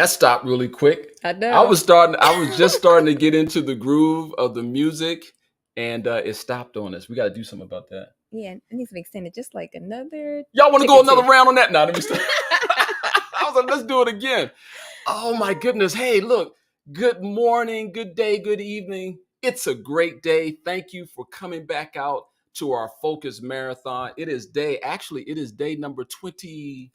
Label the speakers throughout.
Speaker 1: that stopped really quick.
Speaker 2: I know.
Speaker 1: I was just starting to get into the groove of the music, and it stopped on us. We got to do something about that.
Speaker 2: Yeah, it needs to be extended just like another.
Speaker 1: Y'all want to go another
Speaker 2: tick.
Speaker 1: round on that? No, let me start. I was like, let's do it again. Oh my goodness. Hey, look. Good morning, good day, good evening. It's a great day. Thank you for coming back out to our Focus Marathon. It is day number 23.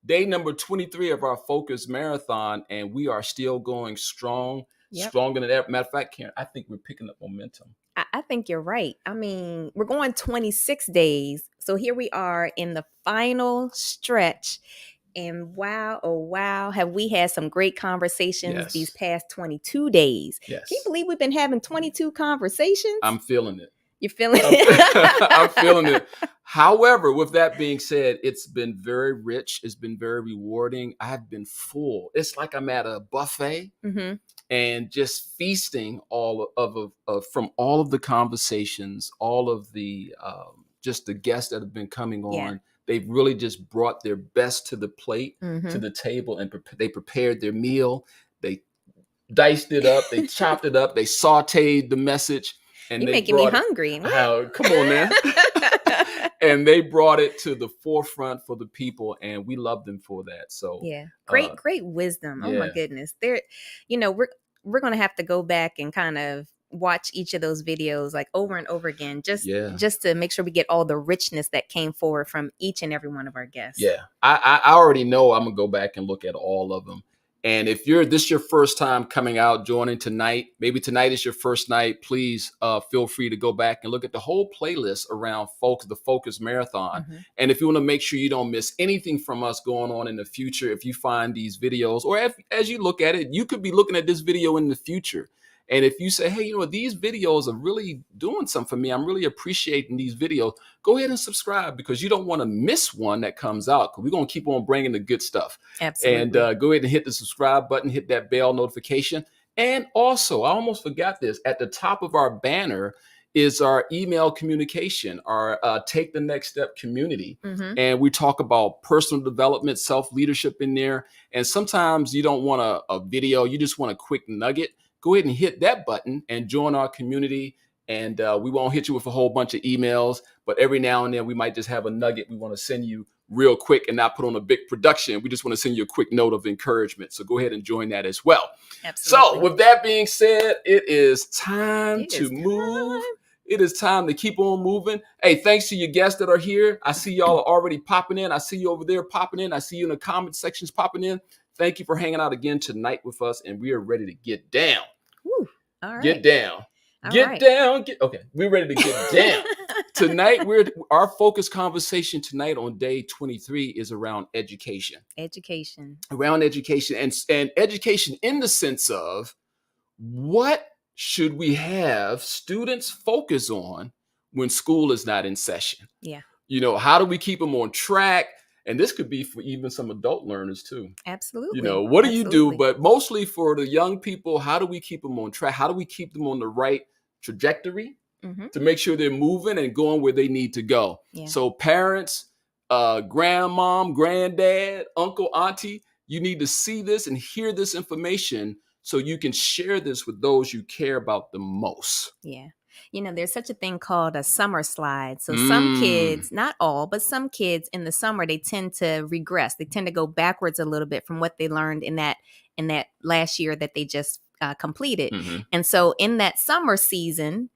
Speaker 1: Day number 23 of our Focus Marathon, and we are still going strong, stronger than ever. Matter of fact, Karen, I think we're picking up momentum.
Speaker 2: I think you're right. I mean, we're going 26 days. So here we are in the final stretch. And wow, oh wow, have we had some great conversations these past 22 days.
Speaker 1: Yes.
Speaker 2: Can you believe we've been having 22 conversations?
Speaker 1: I'm feeling it.
Speaker 2: You're feeling it?
Speaker 1: I'm feeling it. However, with that being said, it's been very rich. It's been very rewarding. I've been full. It's like I'm at a buffet and just feasting from all of the conversations, all of the just the guests that have been coming on.
Speaker 2: Yeah.
Speaker 1: They've really just brought their best to the plate, to the table, and they prepared their meal. They diced it up. They chopped it up. They sauteed the message. And
Speaker 2: you're making me hungry.
Speaker 1: Come on, man. And they brought it to the forefront for the people, and we love them for that. So
Speaker 2: yeah, great wisdom. Oh my goodness, we're gonna have to go back and kind of watch each of those videos like over and over again, just to make sure we get all the richness that came forward from each and every one of our guests.
Speaker 1: Yeah, I already know I'm gonna go back and look at all of them. And if this is your first time coming out, joining tonight, maybe tonight is your first night, please feel free to go back and look at the whole playlist around the Focus Marathon. And if you want to make sure you don't miss anything from us going on in the future, if you find these videos, or as you look at it, you could be looking at this video in the future. And if you say, hey, these videos are really doing something for me, I'm really appreciating these videos, go ahead and subscribe, because you don't want to miss one that comes out, because we're going to keep on bringing the good stuff.
Speaker 2: Absolutely.
Speaker 1: And go ahead and hit the subscribe button, hit that bell notification. And also, I almost forgot this, at the top of our banner is our email communication, our Take the Next Step community. And we talk about personal development, self-leadership in there. And sometimes you don't want a video, you just want a quick nugget. Go ahead and hit that button and join our community. And we won't hit you with a whole bunch of emails, but every now and then we might just have a nugget we want to send you real quick and not put on a big production. We just want to send you a quick note of encouragement. So go ahead and join that as well.
Speaker 2: Absolutely.
Speaker 1: So with that being said, it is time to move. It is time to keep on moving. Hey, thanks to your guests that are here. I see y'all are already popping in. I see you over there popping in. I see you in the comment sections popping in. Thank you for hanging out again tonight with us, and we are ready to get down.
Speaker 2: Woo. All right.
Speaker 1: Get down. Down. Okay, we're ready to get down. Tonight, our focus conversation tonight on day 23 is around education. Around education, and education in the sense of what should we have students focus on when school is not in session?
Speaker 2: Yeah.
Speaker 1: How do we keep them on track? And this could be for even some adult learners too.
Speaker 2: Absolutely.
Speaker 1: What do you do? But mostly for the young people, how do we keep them on track? How do we keep them on the right trajectory to make sure they're moving and going where they need to go? Yeah. So parents, grandmom, granddad, uncle, auntie, you need to see this and hear this information so you can share this with those you care about the most.
Speaker 2: Yeah. There's such a thing called a summer slide. So some kids, not all, but some kids in the summer, they tend to regress. They tend to go backwards a little bit from what they learned in that last year that they just completed. And so in that summer season,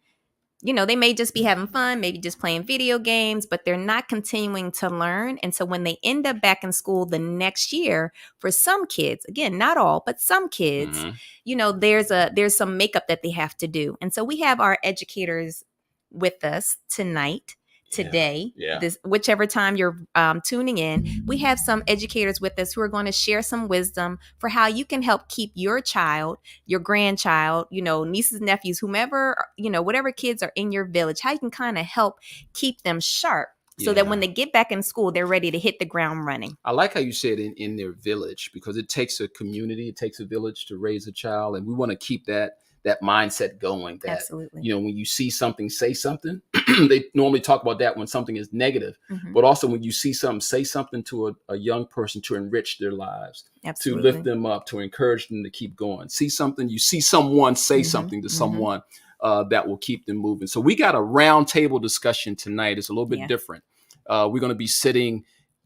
Speaker 2: they may just be having fun, maybe just playing video games, but they're not continuing to learn. And so when they end up back in school the next year, for some kids, again, not all, but some kids, there's some makeup that they have to do. And so we have our educators with us today, this whichever time you're tuning in, we have some educators with us who are going to share some wisdom for how you can help keep your child, your grandchild, nieces, nephews, whomever, whatever kids are in your village, how you can kind of help keep them sharp so that when they get back in school, they're ready to hit the ground running.
Speaker 1: I like how you said in their village, because it takes a community, it takes a village to raise a child, and we want to keep that that mindset going that,
Speaker 2: Absolutely.
Speaker 1: when you see something, say something. They normally talk about that when something is negative,
Speaker 2: Mhm.
Speaker 1: but also when you see something, say something to a young person to enrich their lives, to lift
Speaker 2: Absolutely.
Speaker 1: them up, to encourage them to keep going. See something, you see someone, say
Speaker 2: Mhm.
Speaker 1: something to
Speaker 2: Mhm.
Speaker 1: someone that will keep them moving. So we got a roundtable discussion tonight. It's a little bit
Speaker 2: Yeah.
Speaker 1: different. We're going to be sitting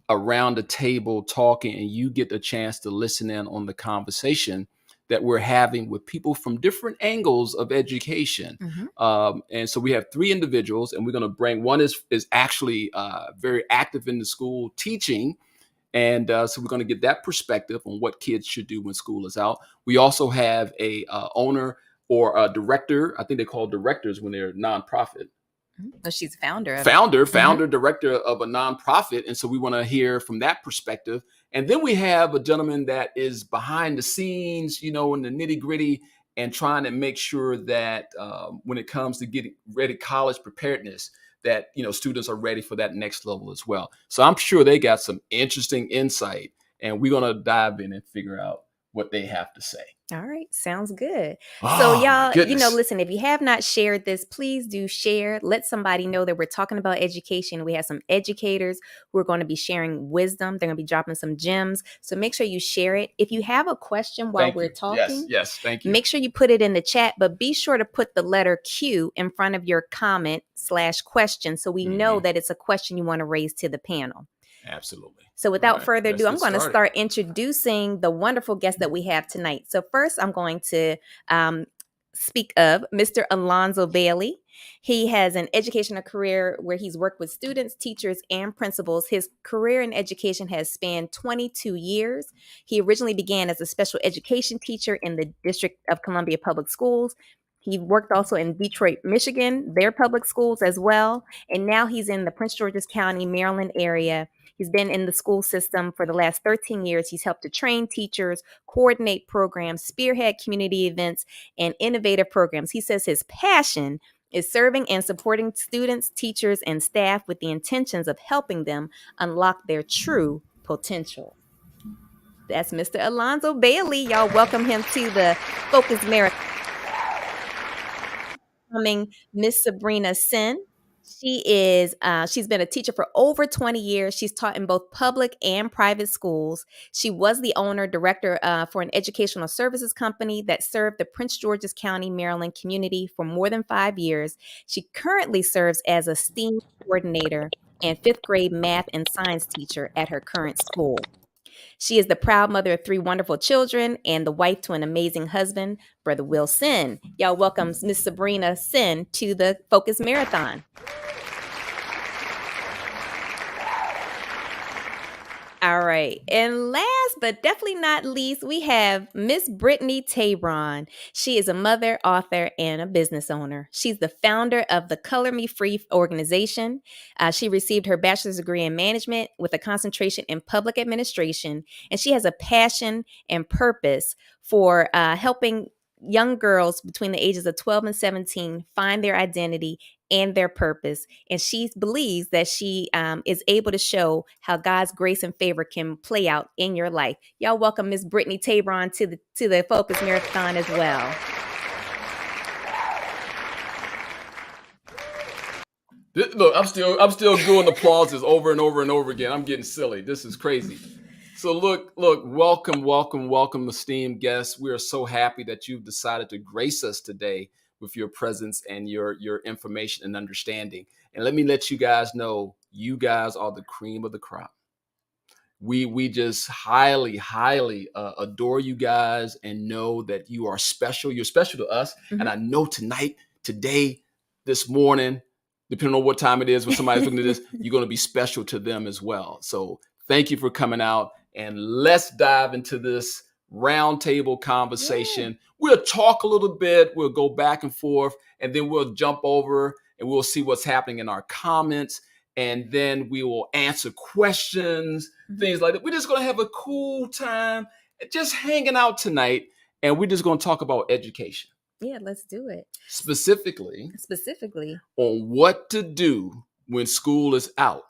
Speaker 1: around the table talking, and you get a chance to listen in on the conversation that we're having with people from different angles of education.
Speaker 2: Mhm.
Speaker 1: And so we have three individuals, and we're going to bring one is actually very active in the school teaching. And so we're going to get that perspective on what kids should do when school is out. We also have a owner or a director. I think they call directors when they're nonprofit.
Speaker 2: Oh, she's a founder of it.
Speaker 1: Founder,
Speaker 2: Mhm.
Speaker 1: director of a nonprofit. And so we want to hear from that perspective. And then we have a gentleman that is behind the scenes, in the nitty gritty, and trying to make sure that when it comes to getting ready college preparedness, that students are ready for that next level as well. So I'm sure they got some interesting insight, and we're gonna dive in and figure out what they have to say.
Speaker 2: All right, sounds good. So,
Speaker 1: Oh my
Speaker 2: y'all,
Speaker 1: goodness.
Speaker 2: listen, if you have not shared this, please do share. Let somebody know that we're talking about education. We have some educators who are going to be sharing wisdom. They're going to be dropping some gems. So, make sure you share it. If you have a question while
Speaker 1: Thank
Speaker 2: we're
Speaker 1: you. Yes,
Speaker 2: talking,
Speaker 1: yes, thank you.
Speaker 2: make sure you put it in the chat, but be sure to put the letter Q in front of your comment/question so we know that it's a question you want to raise to the panel.
Speaker 1: Absolutely.
Speaker 2: So
Speaker 1: All
Speaker 2: without
Speaker 1: right,
Speaker 2: further
Speaker 1: let's
Speaker 2: ado, I'm
Speaker 1: get
Speaker 2: going to
Speaker 1: started.
Speaker 2: start introducing the wonderful guest that we have tonight. So first, I'm going to speak of Mr. Alonzo Bailey. He has an educational career where he's worked with students, teachers, and principals. His career in education has spanned 22 years. He originally began as a special education teacher in the District of Columbia Public Schools. He worked also in Detroit, Michigan, their public schools as well. And now he's in the Prince George's County, Maryland area. He's been in the school system for the last 13 years. He's helped to train teachers, coordinate programs, spearhead community events, and innovative programs. He says his passion is serving and supporting students, teachers, and staff with the intentions of helping them unlock their true potential. That's Mr. Alonzo Bailey. Y'all welcome him to the Focus Marathon. Miss Sabrina Sin. She's been a teacher for over 20 years. She's taught in both public and private schools. She was the owner, director for an educational services company that served the Prince George's County, Maryland community for more than 5 years. She currently serves as a STEAM coordinator and fifth grade math and science teacher at her current school. She is the proud mother of 3 wonderful children and the wife to an amazing husband, Brother Will Sin. Y'all welcome Miss Sabrina Sin to the Focus Marathon. All right. And last but definitely not least, we have Miss Brittany Tabron. She is a mother, author, and a business owner. She's the founder of the Color Me Free organization. She received her bachelor's degree in management with a concentration in public administration. And she has a passion and purpose for helping young girls between the ages of 12 and 17 find their identity and their purpose. And she believes that she is able to show how God's grace and favor can play out in your life. Y'all welcome Miss Brittany Tabron to the Focus Marathon as well.
Speaker 1: Look, I'm still doing applauses over and over and over again. I'm getting silly. This is crazy. So look, welcome, esteemed guests. We are so happy that you've decided to grace us today with your presence and your information and understanding. And let me let you guys know, you guys are the cream of the crop. We just highly adore you guys and know that you are special. You're special to us.
Speaker 2: Mhm.
Speaker 1: And I know tonight, today, this morning, depending on what time it is when somebody's looking at this, you're going to be special to them as well. So thank you for coming out, and let's dive into this roundtable conversation.
Speaker 2: Yeah.
Speaker 1: We'll talk a little bit, we'll go back and forth, and then we'll jump over and we'll see what's happening in our comments, and then we will answer questions, things like that. We're just going to have a cool time just hanging out tonight, and we're just going to talk about education.
Speaker 2: Yeah, let's do it.
Speaker 1: Specifically on what to do when school is out.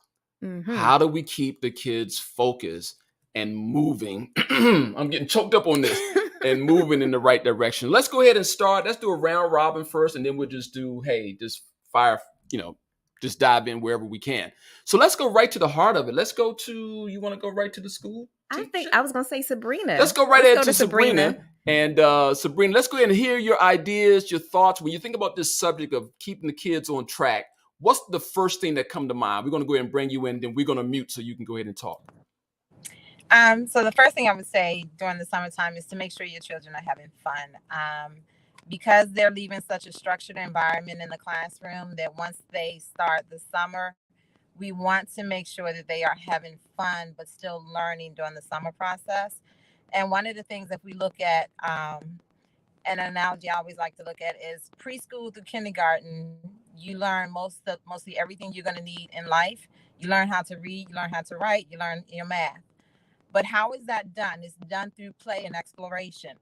Speaker 2: Mm-hmm.
Speaker 1: How do we keep the kids focused and moving? I'm getting choked up on this. and moving in the right direction. Let's go ahead and start. Let's do a round robin first, and then we'll just do, hey, just fire, just dive in wherever we can. So let's go right to the heart of it. Let's go to, you want to go right to the school
Speaker 2: I
Speaker 1: teacher?
Speaker 2: think I was going to say Sabrina.
Speaker 1: Let's go right
Speaker 2: Let's
Speaker 1: ahead
Speaker 2: go
Speaker 1: to
Speaker 2: to
Speaker 1: Sabrina.
Speaker 2: Sabrina.
Speaker 1: And Sabrina, let's go ahead and hear your ideas, your thoughts. When you think about this subject of keeping the kids on track, what's the first thing that come to mind? We're going to go ahead and bring you in, then we're going to mute so you can go ahead and talk.
Speaker 3: So the first thing I would say during the summertime is to make sure your children are having fun. Because they're leaving such a structured environment in the classroom, that once they start the summer, we want to make sure that they are having fun, but still learning during the summer process. And one of the things, if we look at an analogy I always like to look at, is preschool through kindergarten, you learn mostly everything you're going to need in life. You learn how to read, you learn how to write, you learn your math. But how is that done? It's done through play and exploration.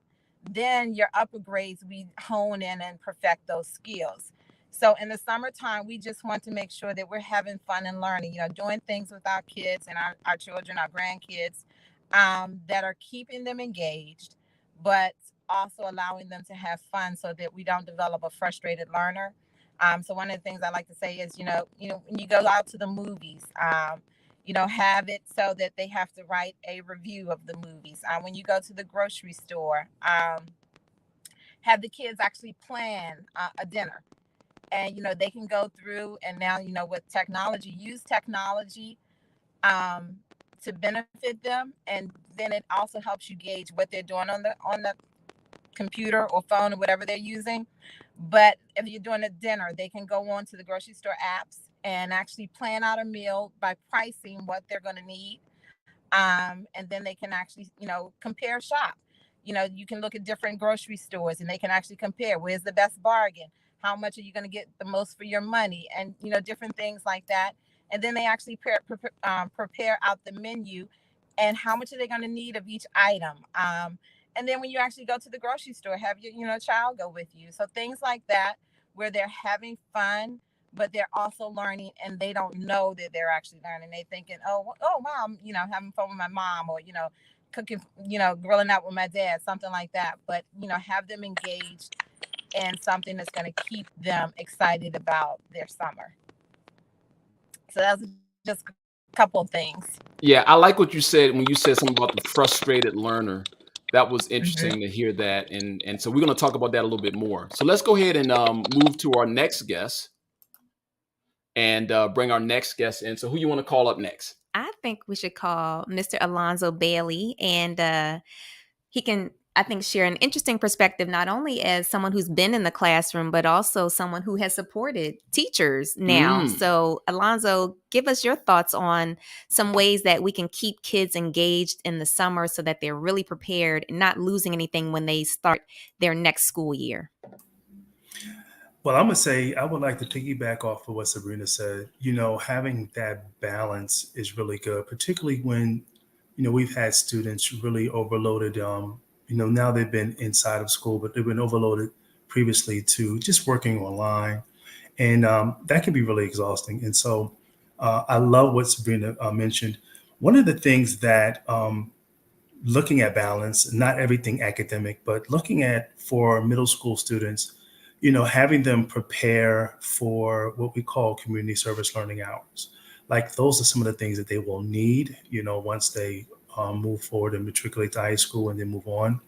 Speaker 3: Then your upper grades, we hone in and perfect those skills. So in the summertime, we just want to make sure that we're having fun and learning, doing things with our kids and our children, our grandkids, that are keeping them engaged, but also allowing them to have fun so that we don't develop a frustrated learner. So one of the things I like to say is, when you go out to the movies, have it so that they have to write a review of the movies. When you go to the grocery store, have the kids actually plan a dinner. And, they can go through, and now, with technology, use technology to benefit them. And then it also helps you gauge what they're doing on the computer or phone or whatever they're using. But if you're doing a dinner, they can go on to the grocery store apps and actually plan out a meal by pricing what they're going to need. And then they can actually, compare shop. You can look at different grocery stores and they can actually compare where's the best bargain, how much are you going to get the most for your money, and, different things like that. And then they actually prepare out the menu and how much are they going to need of each item. And then when you actually go to the grocery store, have your child go with you. So things like that, where they're having fun, but they're also learning, and they don't know that they're actually learning. They thinking, oh, mom, having fun with my mom, or, cooking, grilling out with my dad, something like that. But, have them engaged in something that's going to keep them excited about their summer. So that's just a couple of things.
Speaker 1: Yeah, I like what you said when you said something about the frustrated learner. That was interesting to hear that. And so we're going to talk about that a little bit more. So let's go ahead and move to our next guest and bring our next guest in. So who you want to call up next?
Speaker 2: I think we should call Mr. Alonzo Bailey, and he can, I think, share an interesting perspective, not only as someone who's been in the classroom, but also someone who has supported teachers now. So, Alonzo, give us your thoughts on some ways that we can keep kids engaged in the summer so that they're really prepared and not losing anything when they start their next school year.
Speaker 4: Well, I'm going to say I would like to piggyback off of what Sabrina said. Having that balance is really good, particularly when, we've had students really overloaded. Now they've been inside of school, but they've been overloaded previously to just working online. And that can be really exhausting. And so I love what Sabrina mentioned. One of the things that looking at balance, not everything academic, but looking at for middle school students, having them prepare for what we call community service learning hours. Like those are some of the things that they will need, once they move forward and matriculate to high school and then move on.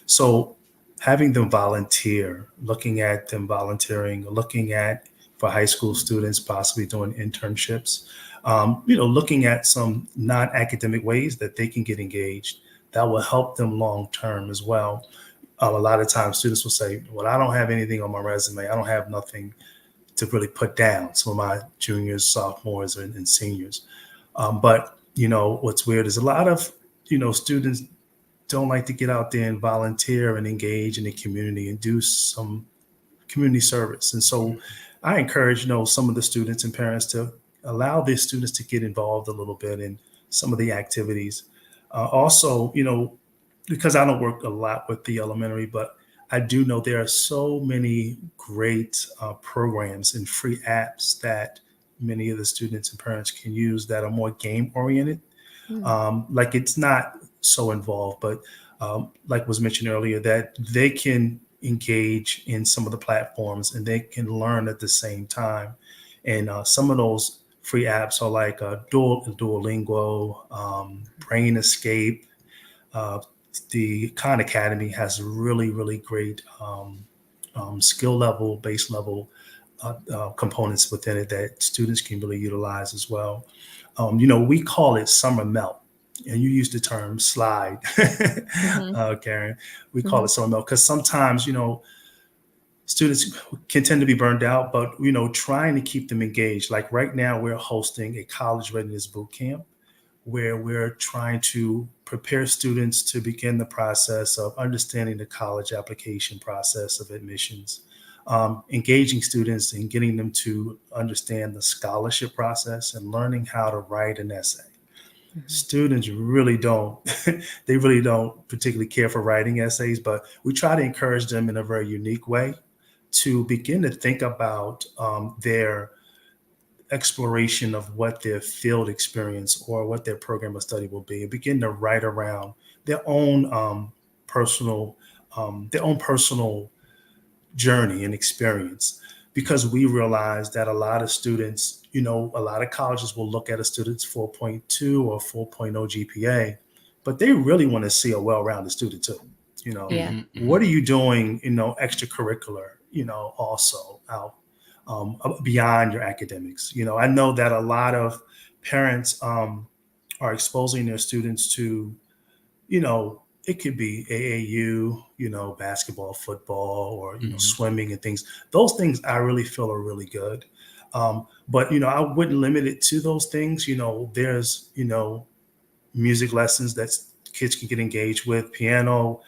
Speaker 4: So having them volunteer, looking at them volunteering, looking at for high school students, possibly doing internships, looking at some non-academic ways that they can get engaged that will help them long-term as well. A lot of times students will say, well, I don't have anything on my resume. I don't have nothing to really put down. Some of my juniors, sophomores, and seniors. But, what's weird is a lot of, students don't like to get out there and volunteer and engage in the community and do some community service. And so I encourage, some of the students and parents to allow their students to get involved a little bit in some of the activities. Also, because I don't work a lot with the elementary, but I do know there are so many great programs and free apps that many of the students and parents can use that are more game oriented. Like it's not so involved, but like was mentioned earlier, that they can engage in some of the platforms and they can learn at the same time. And some of those free apps are like Duolingo, Brain Escape. Uh, the Khan Academy has really, really great skill level, base level components within it that students can really utilize as well. We call it summer melt, and you use the term slide,
Speaker 2: Mm-hmm.
Speaker 4: Karen. We call
Speaker 2: Mm-hmm.
Speaker 4: it summer melt because sometimes, students can tend to be burned out, but, trying to keep them engaged. Like right now, we're hosting a college readiness boot camp where we're trying to prepare students to begin the process of understanding the college application process of admissions, engaging students and getting them to understand the scholarship process and learning how to write an essay.
Speaker 2: Mm-hmm.
Speaker 4: Students really don't, they really don't particularly care for writing essays, but we try to encourage them in a very unique way to begin to think about their exploration of what their field experience or what their program of study will be, and begin to write around their own personal journey and experience. Because we realize that a lot of students, a lot of colleges will look at a student's 4.2 or 4.0 GPA, but they really want to see a well-rounded student too.
Speaker 2: Yeah.
Speaker 1: Mm-hmm.
Speaker 4: What are you doing, extracurricular, also out beyond your academics? I know that a lot of parents are exposing their students to, it could be AAU, basketball, football, or,
Speaker 1: Mm-hmm.
Speaker 4: swimming and things. Those things I really feel are really good. But, I wouldn't limit it to those things. There's, music lessons that kids can get engaged with, piano,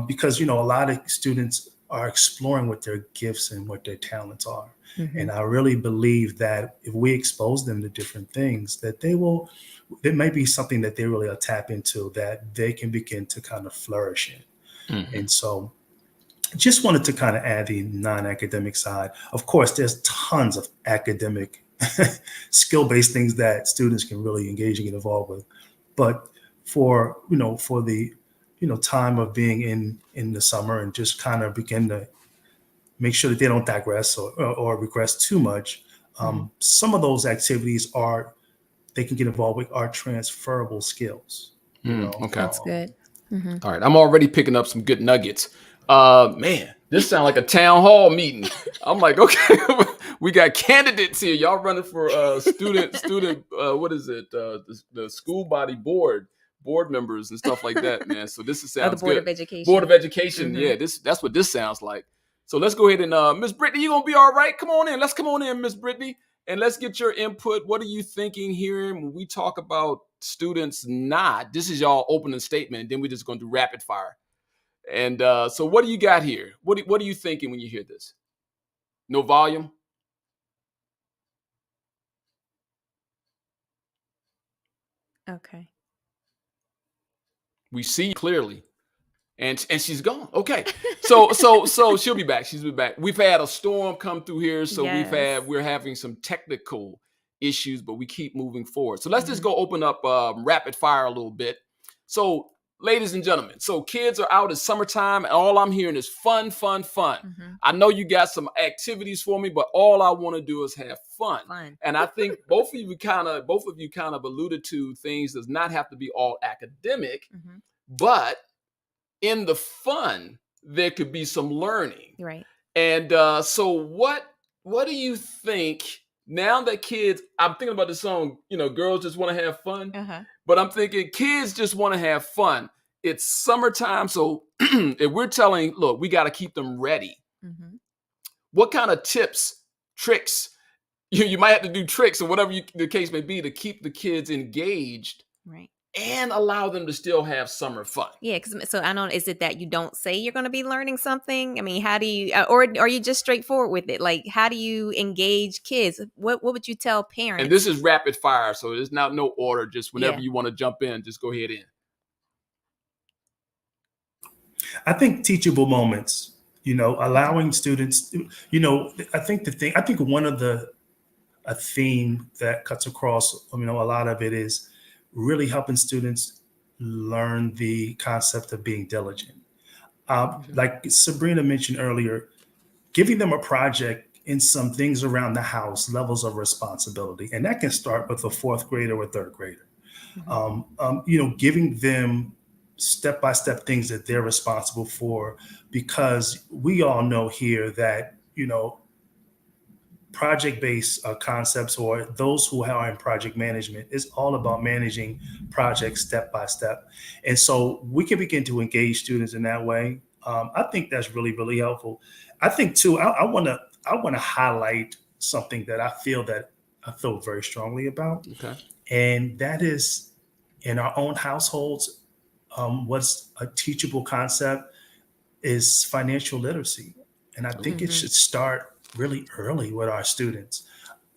Speaker 4: because, a lot of students are exploring what their gifts and what their talents are.
Speaker 2: Mm-hmm.
Speaker 4: And I really believe that if we expose them to different things, that there may be something that they really tap into that they can begin to kind of flourish in.
Speaker 1: Mm-hmm.
Speaker 4: And so just wanted to kind of add the non-academic side. Of course, there's tons of academic skill-based things that students can really engage and get involved with. But for the, time of being in the summer and just kind of begin to make sure that they don't digress or regress too much. Some of those activities they can get involved with are transferable skills.
Speaker 1: Okay.
Speaker 2: That's good. Mm-hmm.
Speaker 1: All right. I'm already picking up some good nuggets. Man, this sounds like a town hall meeting. I'm like, okay, we got candidates here. Y'all running for student, what is it? The school body board members and stuff like that, man. So this sounds
Speaker 2: the Board
Speaker 1: good.
Speaker 2: of Education.
Speaker 1: Board of Education.
Speaker 2: Mm-hmm.
Speaker 1: Yeah, that's what this sounds like. So let's go ahead and Miss Brittany, you gonna be all right? Come on in. Let's come on in, Miss Brittany, and let's get your input. What are you thinking here when we talk about students not? This is y'all opening statement, and then we're just gonna do rapid fire. And so what do you got here? What are you thinking when you hear this? No volume?
Speaker 2: Okay.
Speaker 1: We see clearly. And she's gone. Okay. So she'll be back. She'll be back. We've had a storm come through here. So
Speaker 2: Yes.
Speaker 1: we're having some technical issues, but we keep moving forward. So let's just go open up rapid fire a little bit. So ladies and gentlemen, so kids are out, it's summertime, and all I'm hearing is fun.
Speaker 2: Mm-hmm.
Speaker 1: I know you got some activities for me, but all I want to do is have fun. And I think both of you kind of alluded to things does not have to be all academic, but in the fun, there could be some learning.
Speaker 2: Right.
Speaker 1: And so what do you think now that kids, I'm thinking about the song, girls just want to have fun, but I'm thinking kids just want to have fun. It's summertime. So if we're telling, look, we got to keep them ready. What kind of tips, tricks, you might have to do tricks or whatever the case may be to keep the kids engaged.
Speaker 2: Right.
Speaker 1: And allow them to still have summer fun.
Speaker 2: Yeah, so I don't. Is it that you don't say you're going to be learning something? I mean, how do you, or are you just straightforward with it? Like, how do you engage kids? What would you tell parents?
Speaker 1: And this is rapid fire, so there's not no order. Just whenever you want to jump in, just go ahead in.
Speaker 4: I think teachable moments. Allowing students. I think one of a theme that cuts across. A lot of it is really helping students learn the concept of being diligent.
Speaker 1: Okay.
Speaker 4: Like Sabrina mentioned earlier, giving them a project in some things around the house, levels of responsibility, and that can start with a fourth grader or third grader.
Speaker 2: Mhm.
Speaker 4: Giving them step by step things that they're responsible for, because we all know here that project based concepts, or those who are in project management, is all about managing projects step by step. And so we can begin to engage students in that way. I think that's really, really helpful. I think too, I want to highlight something that I feel very strongly about,
Speaker 1: Okay.
Speaker 4: and that is in our own households. What's a teachable concept is financial literacy. And I think
Speaker 1: Ooh.
Speaker 4: it
Speaker 2: Mhm.
Speaker 4: should start really early with our students.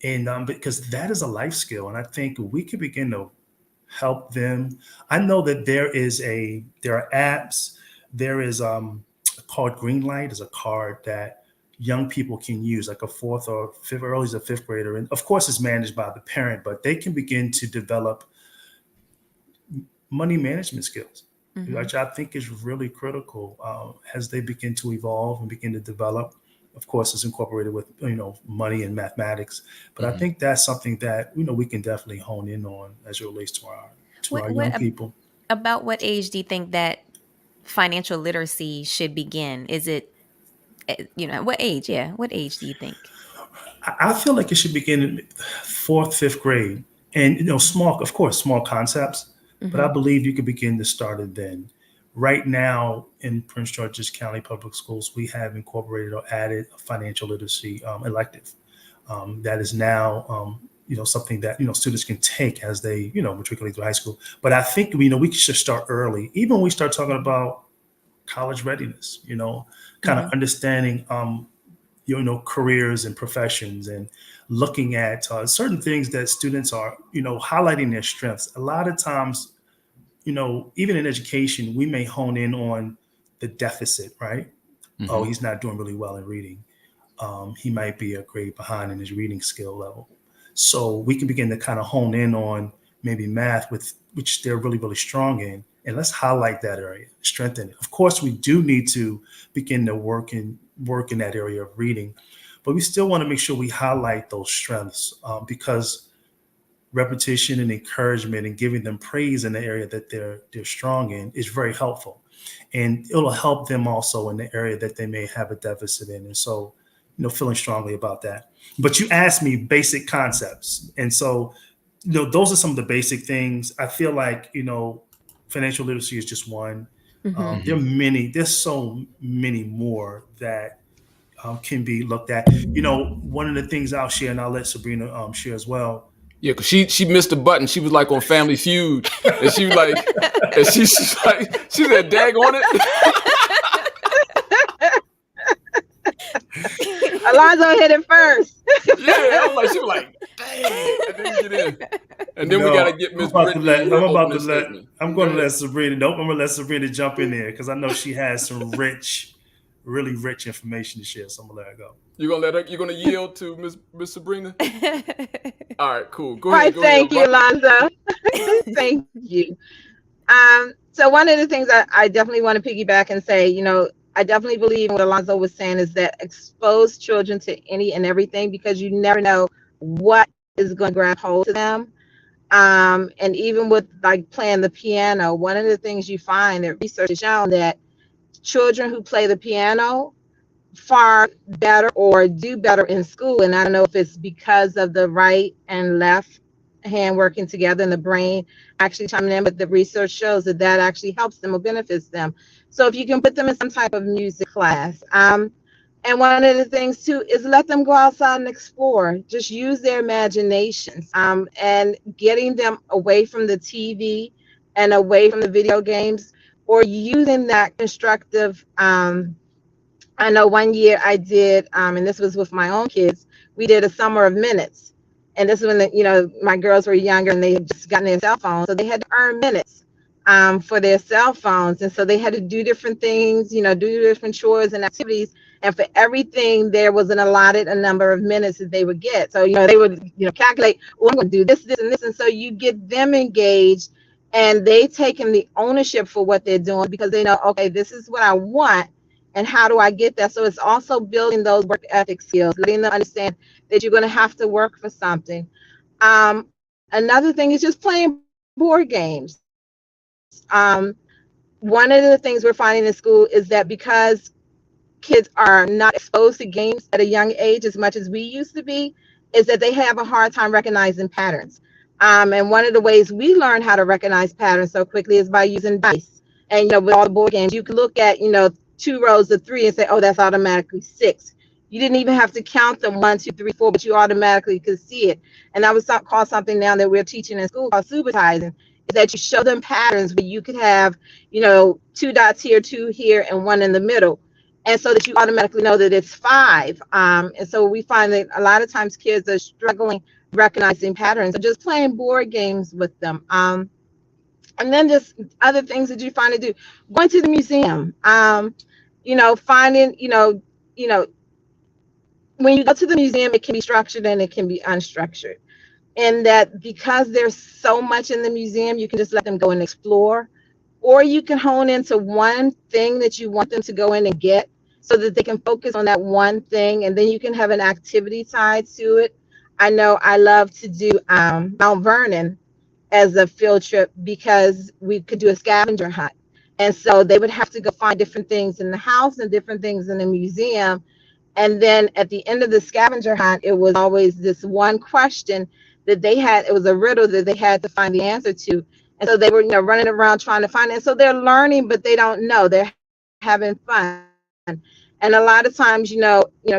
Speaker 4: And because that is a life skill. And I think we can begin to help them. I know that there are apps, there is called Greenlight, is a card that young people can use, like a fourth or fifth, early as a fifth grader. And of course it's managed by the parent, but they can begin to develop money management skills,
Speaker 2: Mhm.
Speaker 4: which I think is really critical as they begin to evolve and begin to develop. Of course, it's incorporated with money and mathematics, but I
Speaker 1: Hmm.
Speaker 4: think that's something that we can definitely hone in on as it relates to our
Speaker 2: What
Speaker 4: young people.
Speaker 2: about what age do you think that financial literacy should begin? Is it what age? Yeah, what age do you think?
Speaker 4: I feel like it should begin in fourth, fifth grade, and small, of course, small concepts. But I
Speaker 2: Mhm.
Speaker 4: believe you could begin to start it then. Right now in Prince George's County Public Schools, we have incorporated or added a financial literacy elective that is now something that students can take as they matriculate to high school. But I think we should start early, even when we start talking about college readiness. Kind of
Speaker 2: Mhm.
Speaker 4: understanding careers and professions, and looking at certain things that students are highlighting their strengths. A lot of times, even in education, we may hone in on the deficit, right? Oh,
Speaker 1: Hmm.
Speaker 4: he's not doing really well in reading. He might be a grade behind in his reading skill level. So we can begin to kind of hone in on maybe math, with which they're really, really strong in, and let's highlight that area, strengthen it. Of course, we do need to begin to work in that area of reading, but we still want to make sure we highlight those strengths, because repetition and encouragement and giving them praise in the area that they're strong in is very helpful, and it'll help them also in the area that they may have a deficit in. And so feeling strongly about that. But you asked me basic concepts, and so those are some of the basic things. I feel like financial literacy is just one.
Speaker 2: Mhm.
Speaker 1: Hmm.
Speaker 4: There's so many more that can be looked at. One of the things I'll share, and I'll let Sabrina share as well.
Speaker 1: Yeah, because she missed a button. She was like on Family Feud, and she was like, and she's like, she said, "Dag on it."
Speaker 3: Alonzo hit it first.
Speaker 1: Yeah, I was like, she was like, "Dang!" And then we get in, and then we got to
Speaker 4: No,
Speaker 1: get
Speaker 4: I'm
Speaker 1: Miss
Speaker 4: about to
Speaker 1: Brittany
Speaker 4: let.
Speaker 1: in
Speaker 4: I'm
Speaker 1: her
Speaker 4: about to
Speaker 1: opening
Speaker 4: let.
Speaker 1: statement.
Speaker 4: I'm
Speaker 1: Go
Speaker 4: going to
Speaker 1: ahead.
Speaker 4: let Sabrina. Nope, I'm going to let Sabrina jump in there because I know she has some really rich information to share. So I'm gonna let her go.
Speaker 1: You gonna let her? You gonna yield to Miss Sabrina? All right, cool. Go
Speaker 3: Why,
Speaker 1: ahead, go ahead,
Speaker 3: thank you,
Speaker 1: Ron.
Speaker 3: Alonzo. Thank you. So one of the things I definitely want to piggyback and say, I definitely believe what Alonzo was saying is that expose children to any and everything, because you never know what is going to grab hold to them. And even with like playing the piano, one of the things you find that research has shown that children who play the piano far better or do better in school. And I don't know if it's because of the right and left hand working together and the brain actually chiming in, but the research shows that that actually helps them or benefits them. So if you can put them in some type of music class, and one of the things too is let them go outside and explore. Just use their imaginations, and getting them away from the TV and away from the video games, or using that constructive. I know one year I did, and this was with my own kids. We did a summer of minutes, and this is when my girls were younger and they had just gotten their cell phones, so they had to earn minutes for their cell phones, and so they had to do different things, do different chores and activities, and for everything there was an allotted a number of minutes that they would get. So they would calculate, well, I'm going to do this, this, and this, and so you get them engaged and they taking the ownership for what they're doing because they know, okay, this is what I want, and how do I get that? So it's also building those work ethic skills, letting them understand that you're going to have to work for something. Another thing is just playing board games. One of the things we're finding in school is that because kids are not exposed to games at a young age as much as we used to be, is that they have a hard time recognizing patterns. And one of the ways we learn how to recognize patterns so quickly is by using dice. And with all the board games, you can look at 2 rows of 3 and say, oh, that's automatically 6. You didn't even have to count them 1, 2, 3, 4, but you automatically could see it. And that was called something now that we're teaching in school called supervising, is that you show them patterns where you could have 2 dots here, 2 here, and 1 in the middle, and so that you automatically know that it's 5. And so we find that a lot of times kids are struggling recognizing patterns. So just playing board games with them. And then just other things that you find to do. Going to the museum. Finding, when you go to the museum, it can be structured and it can be unstructured. And that because there's so much in the museum, you can just let them go and explore. Or you can hone into one thing that you want them to go in and get so that they can focus on that one thing, and then you can have an activity tied to it. I know I love to do Mount Vernon as a field trip because we could do a scavenger hunt. And so they would have to go find different things in the house and different things in the museum. And then at the end of the scavenger hunt, it was always this one question that they had. It was a riddle that they had to find the answer to. And so they were, running around trying to find it. And so they're learning, but they don't know. They're having fun. And a lot of times,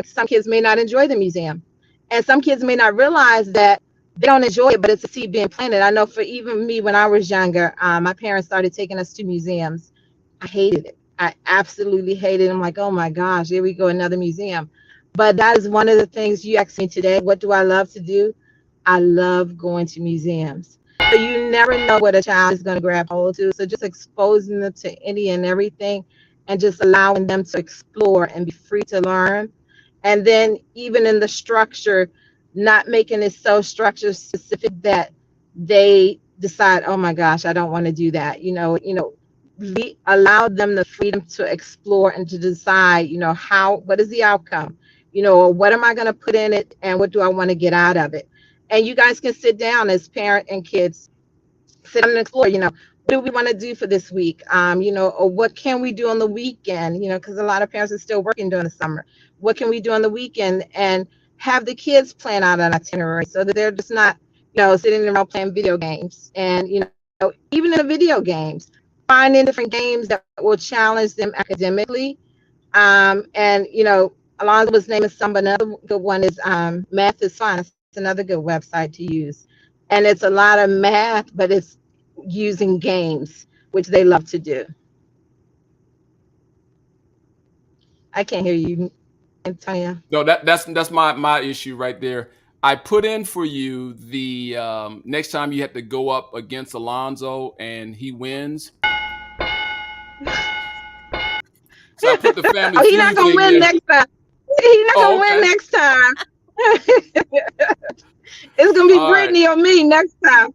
Speaker 3: some kids may not enjoy the museum. And some kids may not realize that they don't enjoy it, but it's a seed being planted. I know for even me when I was younger, my parents started taking us to museums. I hated it. I absolutely hated it. I'm like, oh my gosh, here we go, another museum. But that is one of the things you asked me today. What do I love to do? I love going to museums. So you never know what a child is going to grab hold to. So just exposing them to any and everything and just allowing them to explore and be free to learn. And then even in the structure, not making it so structure specific that they decide, oh my gosh, I don't want to do that. We allow them the freedom to explore and to decide, what is the outcome? What am I going to put in it and what do I want to get out of it? And you guys can sit down as parent and kids, sit down and explore, what do we want to do for this week? Or what can we do on the weekend? Because a lot of parents are still working during the summer. What can we do on the weekend? And have the kids plan out an itinerary so that they're just not, sitting around playing video games. And, even in the video games, finding different games that will challenge them academically. And, Alonzo was naming some, but another good one is Math is Fun. It's another good website to use. And it's a lot of math, but it's using games, which they love to do. I can't hear you, Antonia.
Speaker 1: No, that's my issue right there. I put in for you the next time you have to go up against Alonzo and he wins. So I put the family
Speaker 3: Oh, he's not
Speaker 1: feud
Speaker 3: gonna
Speaker 1: thing
Speaker 3: win
Speaker 1: there.
Speaker 3: next time. He's not gonna win
Speaker 1: Okay.
Speaker 3: next time. It's gonna be
Speaker 1: All right.
Speaker 3: Brittany or me next time.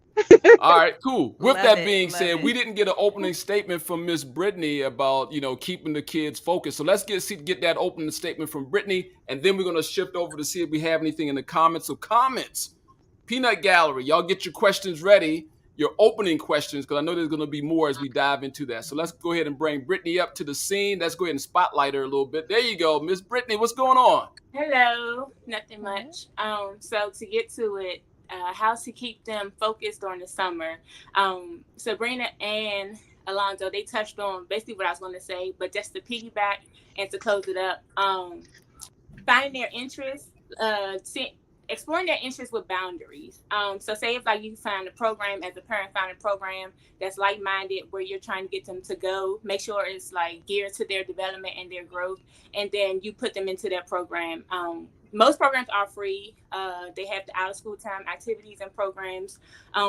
Speaker 1: All right, cool. With
Speaker 2: Love
Speaker 1: that
Speaker 2: it,
Speaker 1: being
Speaker 2: love
Speaker 1: said,
Speaker 2: it.
Speaker 1: we didn't get an opening statement from Miss Brittany about keeping the kids focused. So let's get that opening statement from Brittany, and then we're gonna shift over to see if we have anything in the comments. So comments, Peanut Gallery, y'all get your questions ready, your opening questions, because I know there's gonna be more as we dive into that. So let's go ahead and bring Brittany up to the scene. Let's go ahead and spotlight her a little bit. There you go, Miss Brittany. What's going on?
Speaker 5: Hello, nothing much. So to get to it, how to keep them focused during the summer. Sabrina and Alonzo, they touched on basically what I was going to say, but just to piggyback and to close it up, finding their interests, exploring their interests with boundaries. So say if like you find a program as a parent, find a program that's like-minded where you're trying to get them to go, make sure it's like geared to their development and their growth, and then you put them into that program. Most programs are free. They have the out of school time activities and programs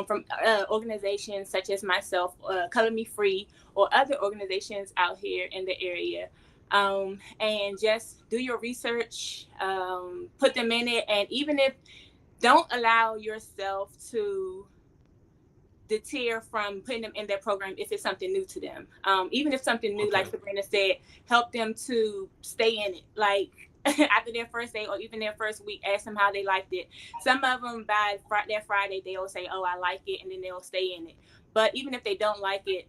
Speaker 5: from organizations such as myself, Color Me Free, or other organizations out here in the area. And just do your research, put them in it. And even if don't allow yourself to deter from putting them in their program if it's something new to them. Even if something new,
Speaker 1: Okay.
Speaker 5: like Sabrina said, help them to stay in it. Like after their first day or even their first week, ask them how they liked it. Some of them by that Friday, they'll say, "Oh, I like it," and then they'll stay in it. But even if they don't like it,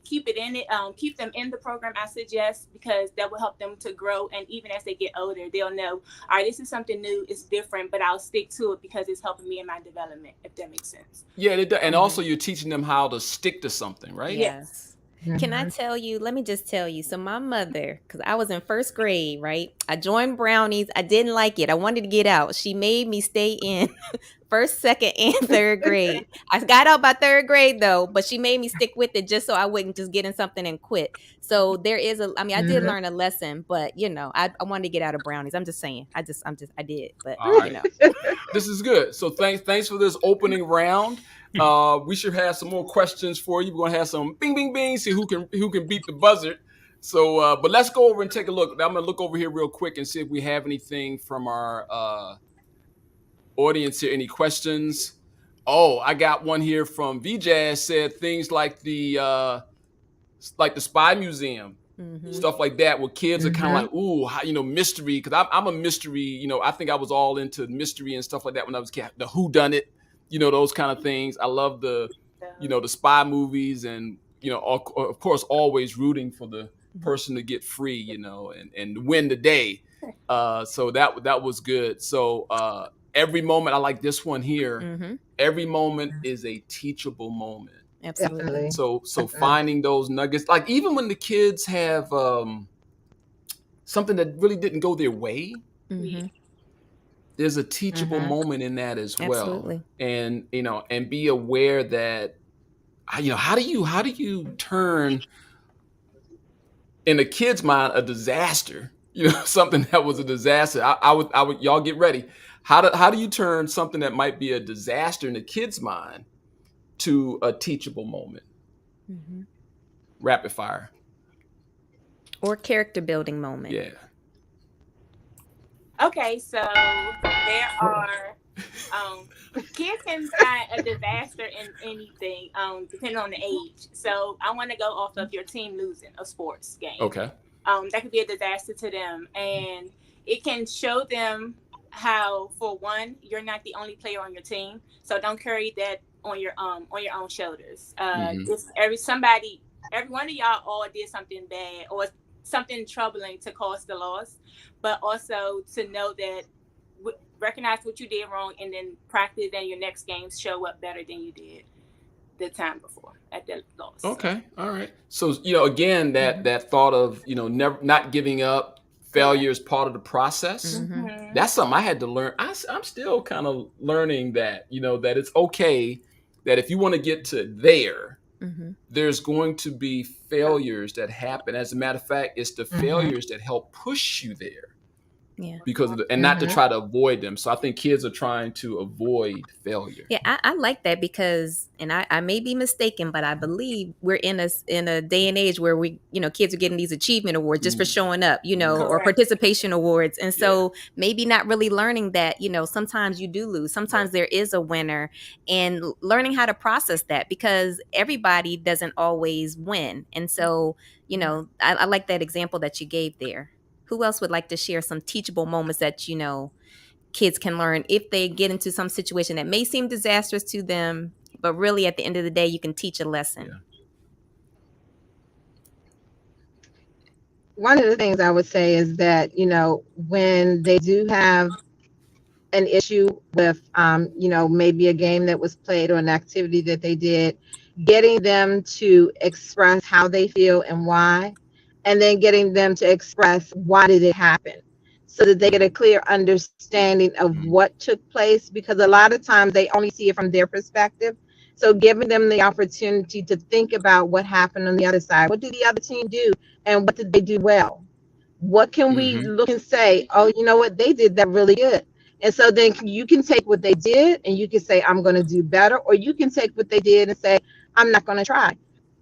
Speaker 5: keep it in it. Keep them in the program, I suggest, because that will help them to grow. And even as they get older, they'll know, all right, this is something new, it's different, but I'll stick to it because it's helping me in my development, if that makes sense.
Speaker 1: Yeah, and also you're teaching them how to stick to something, right?
Speaker 2: Yes. Can I tell you? Let me just tell you. So my mother, because I was in first grade, right? I joined Brownies. I didn't like it. I wanted to get out. She made me stay in first, second, and third grade. I got out by third grade though, but she made me stick with it just so I wouldn't just get in something and quit. So there is I did learn a lesson, but I wanted to get out of Brownies. I'm just saying. I did, but
Speaker 1: All right. This is good. So thanks for this opening round. We should have some more questions for you. We're gonna have some bing bing bing, see who can beat the buzzard. So but let's go over and take a look. I'm gonna look over here real quick and see if we have anything from our audience here. Any questions? Oh, I got one here from VJazz, said things like the Spy Museum. Stuff like that, where kids are kind of like, ooh, how, mystery. Because I'm a mystery. I think I was all into mystery and stuff like that when I was a kid. The whodunit, those kind of things. I love the spy movies, and of course, always rooting for the person to get free, and win the day. So that was good. So every moment, I like this one here. Every moment is a teachable moment.
Speaker 2: Absolutely.
Speaker 1: So finding those nuggets, like even when the kids have something that really didn't go their way, there's a teachable moment in that as well.
Speaker 2: Absolutely.
Speaker 1: And and be aware that how do you turn in a kid's mind a disaster, something that was a disaster. I would y'all get ready. How do you turn something that might be a disaster in a kid's mind to a teachable moment? Rapid fire.
Speaker 2: Or character building moment.
Speaker 1: Yeah.
Speaker 5: Okay, so there are kids can find a disaster in anything, depending on the age. So I want to go off of your team losing a sports game.
Speaker 1: Okay.
Speaker 5: That could be a disaster to them, and it can show them how, for one, you're not the only player on your team, so don't carry that on your own shoulders. Every one of y'all all did something bad or something troubling to cause the loss, but also to know that recognize what you did wrong and then practice, and your next games show up better than you did the time before at the loss.
Speaker 1: Okay. All right. So again, that thought of never not giving up. Failure is part of the process. That's something I had to learn. I'm still kind of learning that that it's okay that if you want to get to there, there's going to be failures that happen. As a matter of fact, it's the failures that help push you there.
Speaker 2: Yeah.
Speaker 1: Because and not to try to avoid them. So I think kids are trying to avoid failure.
Speaker 2: Yeah, I like that because, and I may be mistaken, but I believe we're in a day and age where we, kids are getting these achievement awards just for showing up, or participation awards. And so maybe not really learning that, sometimes you do lose. Sometimes there is a winner, and learning how to process that, because everybody doesn't always win. And so, I like that example that you gave there. Who else would like to share some teachable moments that, kids can learn if they get into some situation that may seem disastrous to them, but really at the end of the day, you can teach a lesson?
Speaker 3: Yeah. One of the things I would say is that, when they do have an issue with, maybe a game that was played or an activity that they did, getting them to express how they feel and why, and then getting them to express why did it happen, so that they get a clear understanding of what took place, because a lot of times they only see it from their perspective. So giving them the opportunity to think about what happened on the other side. What did the other team do, and what did they do well? What can we look and say, oh, you know what, they did that really good. And so then you can take what they did and you can say, I'm going to do better. Or you can take what they did and say, I'm not going to try.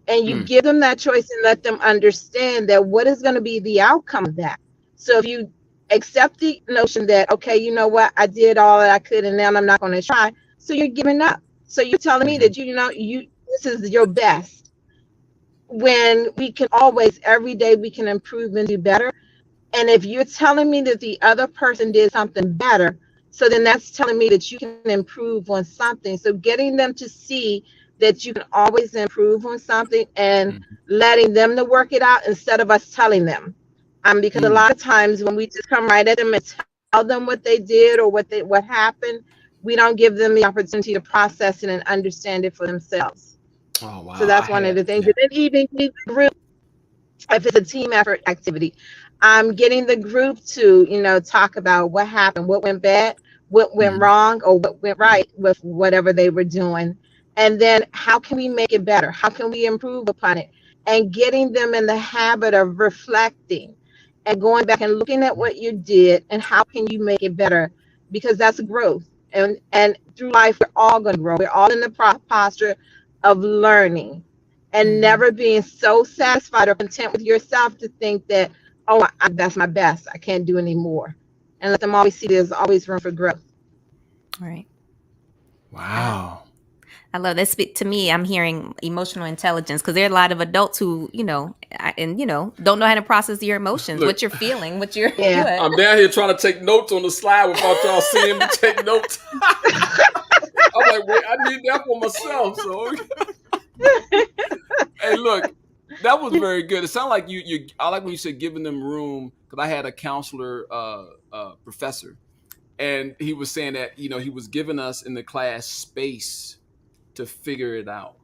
Speaker 3: And you give them that choice and let them understand that what is going to be the outcome of that. So if you accept the notion that, okay, you know what, I did all that I could and now I'm not going to try, so you're giving up. So you're telling me
Speaker 1: Mhm.
Speaker 3: that this is your best, when we can always, every day we can improve and do better. And if you're telling me that the other person did something better, so then that's telling me that you can improve on something. So getting them to see that you can always improve on something, and
Speaker 1: Mhm.
Speaker 3: letting them to work it out instead of us telling them. Because a
Speaker 1: Mm.
Speaker 3: lot of times when we just come right at them and tell them what they did or what happened, we don't give them the opportunity to process it and understand it for themselves.
Speaker 1: Oh
Speaker 3: So
Speaker 1: wow, I
Speaker 3: that's one of
Speaker 1: had
Speaker 3: the things.
Speaker 1: yeah.
Speaker 3: And then even the group, if it's a team effort activity, getting the group to, talk about what happened, what went bad, what went
Speaker 1: Mhm.
Speaker 3: wrong, or what went right with whatever they were doing. And then how can we make it better? How can we improve upon it? And getting them in the habit of reflecting and going back and looking at what you did and how can you make it better? Because that's growth. And through life, we're all going to grow. We're all in the posture of learning, and
Speaker 2: Mhm.
Speaker 3: never being so satisfied or content with yourself to think that, oh, that's my best, I can't do any more. And let them always see there's always room for growth.
Speaker 2: Right.
Speaker 1: Wow.
Speaker 2: I love that. To me, I'm hearing emotional intelligence, because there are a lot of adults who, don't know how to process your emotions,
Speaker 1: Look,
Speaker 2: what you're feeling, what you're. Go
Speaker 3: Yeah.
Speaker 2: ahead.
Speaker 1: I'm down here trying to take notes on the slide without y'all seeing me take notes. I'm like, wait, I need that for myself. So, hey, look, that was very good. It sounded like you. I like when you said giving them room, because I had a counselor, professor, and he was saying that he was giving us in the class space to figure it out.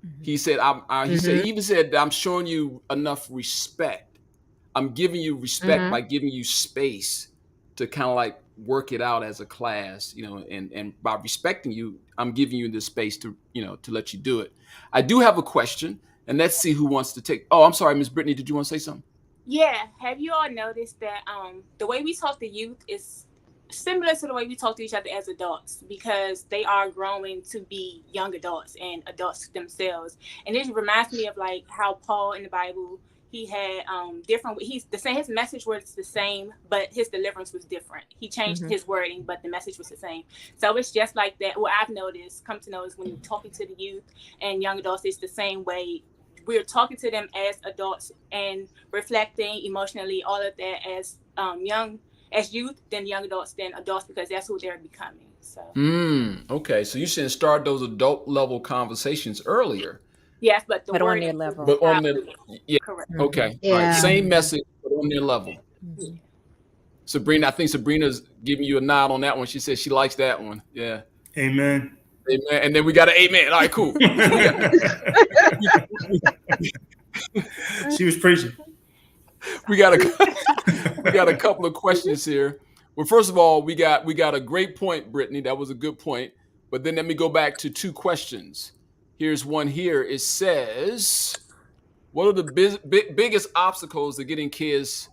Speaker 2: Mhm.
Speaker 1: He said, he
Speaker 3: Mm-hmm.
Speaker 1: even said, I'm showing you enough respect. I'm giving you respect
Speaker 3: Mm-hmm.
Speaker 1: by giving you space to kind of like work it out as a class, and by respecting you, I'm giving you the space to let you do it. I do have a question, and let's see who wants to take. Oh, I'm sorry, Miss Brittany, did you want to say something?
Speaker 5: Yeah, have you all noticed that the way we talk to youth is similar to the way we talk to each other as adults, because they are growing to be young adults and adults themselves. And it reminds me of like how Paul in the Bible, he had different, he's the same, his message was the same, but his deliverance was different. He changed
Speaker 2: Mhm.
Speaker 5: his wording, but the message was the same. So it's just like that. What I've noticed, come to know, is when you're talking to the youth and young adults, it's the same way we're talking to them as adults and reflecting emotionally, all of that, as youth, then young adults, then adults, because that's who they're becoming. So
Speaker 1: Okay, so you should start those adult level conversations earlier,
Speaker 5: yes, but the
Speaker 2: But on their
Speaker 5: wording is
Speaker 2: level.
Speaker 1: but on
Speaker 5: how
Speaker 1: the yeah.
Speaker 5: correct.
Speaker 2: Mhm.
Speaker 1: Okay, all right,
Speaker 3: Yeah.
Speaker 1: same
Speaker 2: Mhm.
Speaker 1: message but on their level.
Speaker 5: Yeah.
Speaker 2: Mhm.
Speaker 1: Sabrina, I think Sabrina's giving you a nod on that one. She said she likes that one. Yeah.
Speaker 4: Amen.
Speaker 1: Amen. And then we got an amen. All right, cool. We got
Speaker 4: She was preaching.
Speaker 1: we got a we got a couple of questions here. Well, first of all, we got a great point, Brittany. That was a good point. But then let me go back to two questions. Here's one here. It says, what are the biggest obstacles to getting kids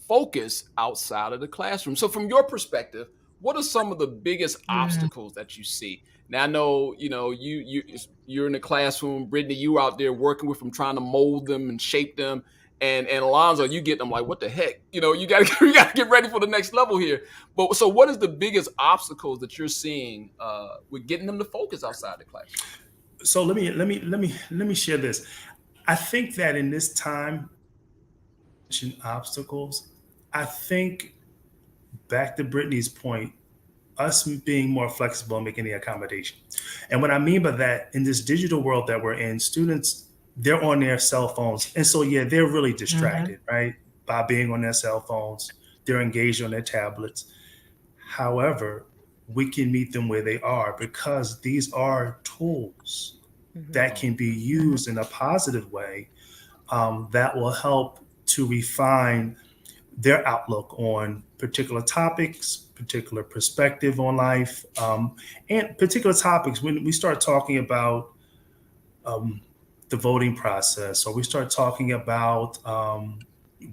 Speaker 1: focused outside of the classroom? So, from your perspective, what are some of the biggest
Speaker 3: Mm-hmm.
Speaker 1: obstacles that you see? Now, I know you're in the classroom, Brittany. You out there working with them, trying to mold them and shape them. And Alonzo, you get them like, what the heck? You got to you got to get ready for the next level here. But so, what is the biggest obstacles that you're seeing with getting them to focus outside the classroom?
Speaker 4: So let me share this. I think that in this time, obstacles. I think, back to Brittany's point, us being more flexible and making the accommodation. And what I mean by that, in this digital world that we're in, students, they're on their cell phones. And so, yeah, they're really
Speaker 3: Mm-hmm.
Speaker 4: distracted, right? By being on their cell phones, they're engaged on their tablets. However, we can meet them where they are, because these are tools
Speaker 2: Mhm.
Speaker 4: that
Speaker 1: Oh,
Speaker 4: can be
Speaker 1: good.
Speaker 4: used in a positive way, that will help to refine their outlook on particular topics, particular perspective on life, and particular topics. When we start talking about um, the voting process, or we start talking about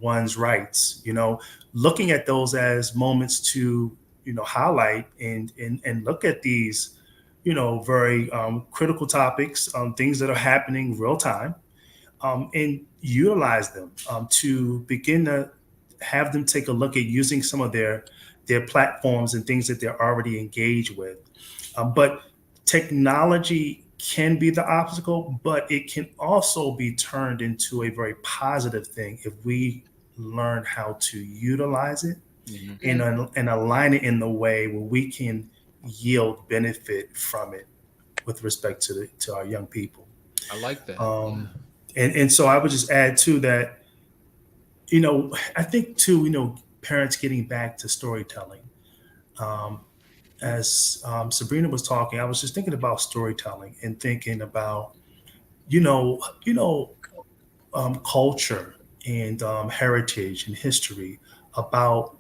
Speaker 4: one's rights, looking at those as moments to, highlight and look at these, very critical topics, things that are happening real time, and utilize them, to begin to have them take a look at using some of their platforms and things that they're already engaged with. But technology can be the obstacle, but it can also be turned into a very positive thing if we learn how to utilize it and align it in the way where we can yield benefit from it with respect to our young people.
Speaker 1: I like that.
Speaker 4: And so I would just add to that, I think too, parents getting back to storytelling. As Sabrina was talking, I was just thinking about storytelling and thinking about, culture and heritage and history about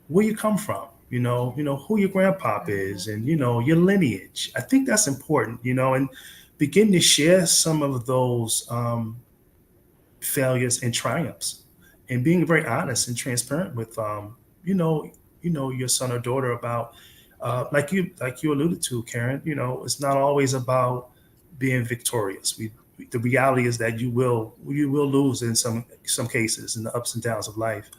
Speaker 4: where you come from, who your grandpop is and, your lineage. I think that's important, and begin to share some of those failures and triumphs and being very honest and transparent with, your son or daughter about, like you alluded to, Karen, it's not always about being victorious. The reality is that you will lose in some cases in the ups and downs of life.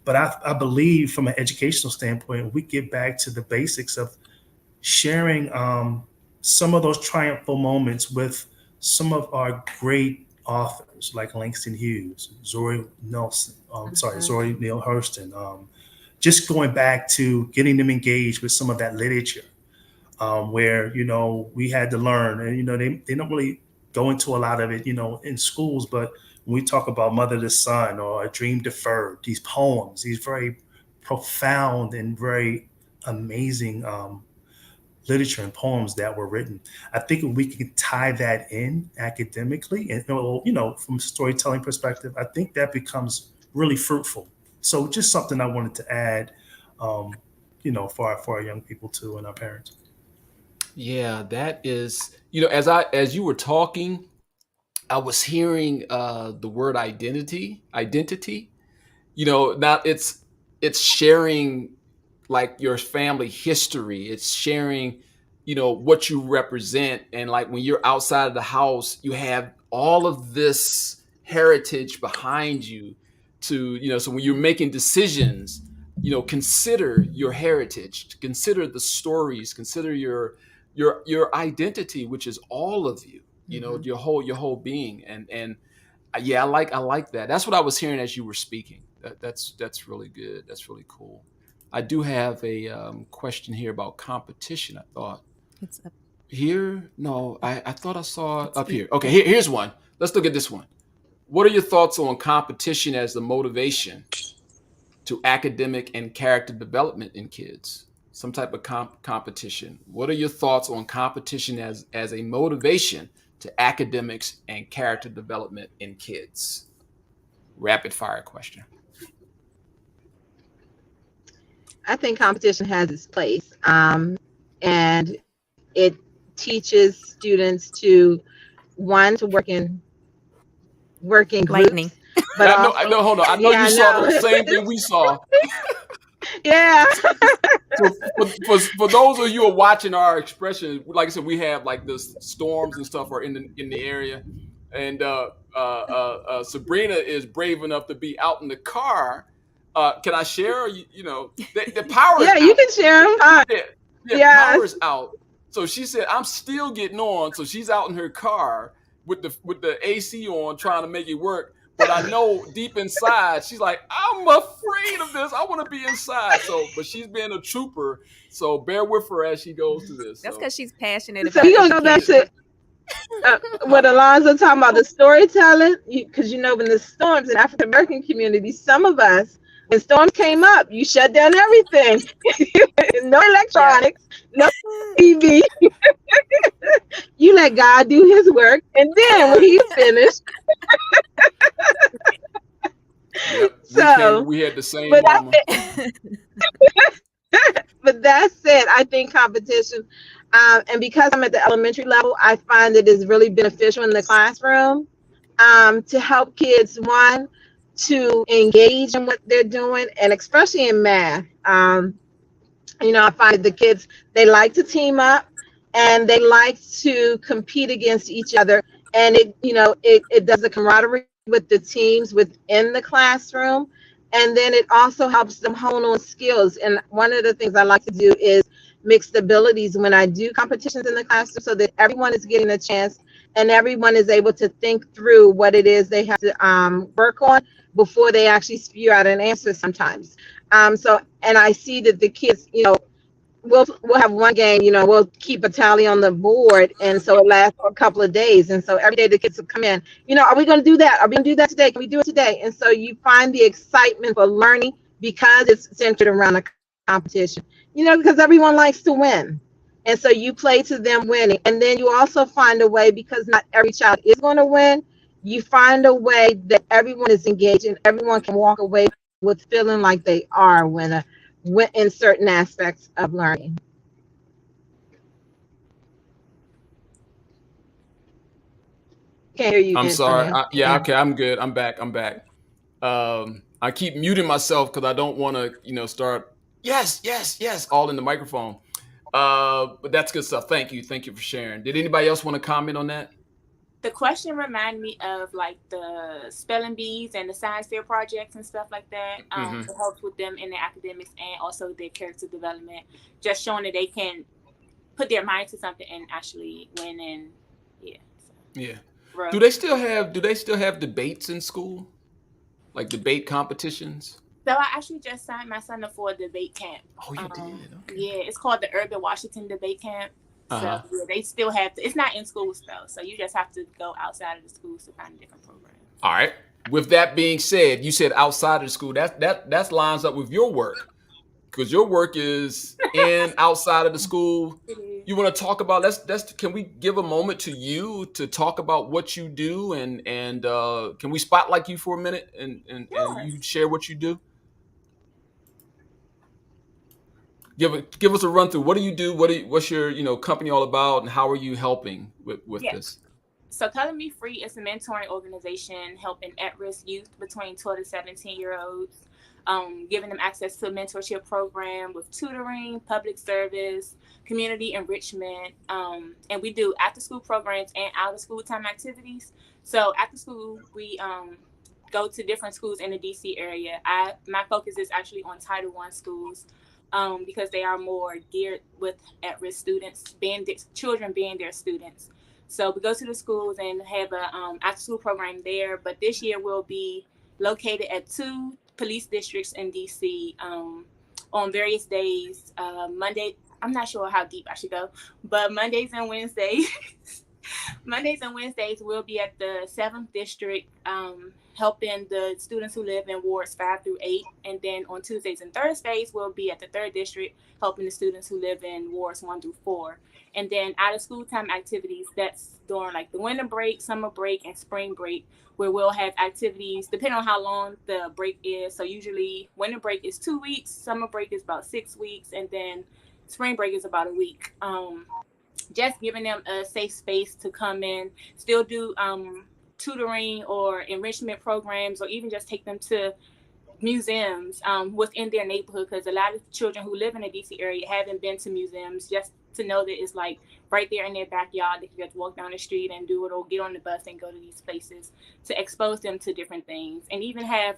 Speaker 4: But I believe from an educational standpoint, we get back to the basics of sharing some of those triumphal moments with some of our great authors like Langston Hughes, Zori Neale Hurston. Just going back to getting them engaged with some of that literature, where we had to learn, and they don't really go into a lot of it, in schools, but when we talk about Mother to Son or A Dream Deferred, these poems, these very profound and very amazing literature and poems that were written, I think if we can tie that in academically and, from a storytelling perspective, I think that becomes really fruitful. So just something I wanted to add, for our young people too and our parents.
Speaker 1: Yeah, that is, as you were talking, I was hearing the word identity. Now it's sharing like your family history. It's sharing, what you represent. And like when you're outside of the house, you have all of this heritage behind you so when you're making decisions, consider your heritage, consider the stories, consider your identity, which is all of you, your whole being. And yeah, I like that. That's what I was hearing as you were speaking. That's really good. That's really cool. I do have a question here about competition. I thought
Speaker 2: It's up
Speaker 1: here. No, I thought I saw it up here. Okay, here's one. Let's look at this one. What are your thoughts on competition as the motivation to academic and character development in kids? Some type of competition. What are your thoughts on competition as a motivation to academics and character development in kids? Rapid fire question.
Speaker 3: I think competition has its place, and it teaches students to work in
Speaker 2: lightning.
Speaker 3: groups. But
Speaker 1: I know. Hold on. I know you saw the same thing we saw.
Speaker 3: Yeah.
Speaker 1: So for those of you who are watching our expression, like I said, we have like the storms and stuff are in the area, and Sabrina is brave enough to be out in the car. Can I share? The power.
Speaker 3: Yeah, you can share them.
Speaker 1: Yeah, power's out. So she said, "I'm still getting on." So she's out in her car with the AC on, trying to make it work. But I know deep inside, she's like, I'm afraid of this. I want to be inside. But she's being a trooper. So bear with her as she goes through this.
Speaker 2: That's because she's passionate
Speaker 3: So
Speaker 2: about
Speaker 3: we're going to go back to what Alonzo talking about, the storytelling. Because in the storms in African American community, some of us, when storms came up, you shut down everything. No electronics, no TV. You let God do his work. And then when he's finished.
Speaker 1: Yep, we had the same mama.
Speaker 3: But that said, I think competition, and because I'm at the elementary level, I find it is really beneficial in the classroom to help kids, one, to engage in what they're doing, and especially in math. I find the kids, they like to team up and they like to compete against each other. And it does the camaraderie with the teams within the classroom. And then it also helps them hone on skills. And one of the things I like to do is mixed abilities when I do competitions in the classroom, so that everyone is getting a chance and everyone is able to think through what it is they have to work on before they actually spew out an answer sometimes. And I see that the kids, we'll have one game, we'll keep a tally on the board, and so it lasts for a couple of days. And so every day the kids will come in, are we going to do that? Are we going to do that today? Can we do it today? And so you find the excitement for learning because it's centered around a competition, because everyone likes to win. And so you play to them winning. And then you also find a way, because not every child is going to win, you find a way that everyone is engaged and everyone can walk away with feeling like they are winner in certain aspects of learning. Can't hear you,
Speaker 1: I'm sorry.
Speaker 3: Antonio.
Speaker 1: Yeah, okay, I'm good. I'm back. I keep muting myself because I don't want to, start yes, yes, yes, all in the microphone. But that's good stuff. Thank you for sharing. Did anybody else want to comment on that?
Speaker 5: The question reminded me of like the spelling bees and the science fair projects and stuff like that. It helps with them in their academics and also their character development. Just showing that they can put their mind to something and actually win. And
Speaker 1: yeah. Do they still have debates in school, like debate competitions?
Speaker 5: So I actually just signed my son up for a debate camp.
Speaker 1: Oh, you did? Okay.
Speaker 5: Yeah, it's called the Urban Washington Debate Camp. So yeah, they still have it's not in schools though, so you just have to go outside of the schools to find a different program.
Speaker 1: All right. With that being said, you said outside of the school. That lines up with your work, because your work is outside of the school. You want to talk about can we give a moment to you to talk about what you do, and can we spotlight you for a minute and you share what you do? Give us a run through. What do you do? What's your company all about, and how are you helping with this?
Speaker 5: So Color Me Free is a mentoring organization helping at-risk youth between 12 to 17-year-olds, giving them access to a mentorship program with tutoring, public service, community enrichment, and we do after-school programs and out-of-school time activities. So after school, we go to different schools in the DC area. My focus is actually on Title I schools. Because they are more geared with at-risk students, children being their students. So we go to the schools and have a after-school program there. But this year we'll be located at 2 police districts in DC on various days. Monday, I'm not sure how deep I should go, but Mondays and Wednesdays we'll be at the 7th district helping the students who live in wards 5 through 8. And then on Tuesdays and Thursdays, we'll be at the 3rd district helping the students who live in wards 1 through 4. And then out of school time activities, that's during like the winter break, summer break, and spring break, where we'll have activities depending on how long the break is. So usually winter break is 2 weeks, summer break is about 6 weeks, and then spring break is about a week. Just giving them a safe space to come in, still do tutoring or enrichment programs, or even just take them to museums within their neighborhood, because a lot of children who live in the DC area haven't been to museums, just to know that it's like right there in their backyard. They can just walk down the street and do it, or get on the bus and go to these places, to expose them to different things, and even have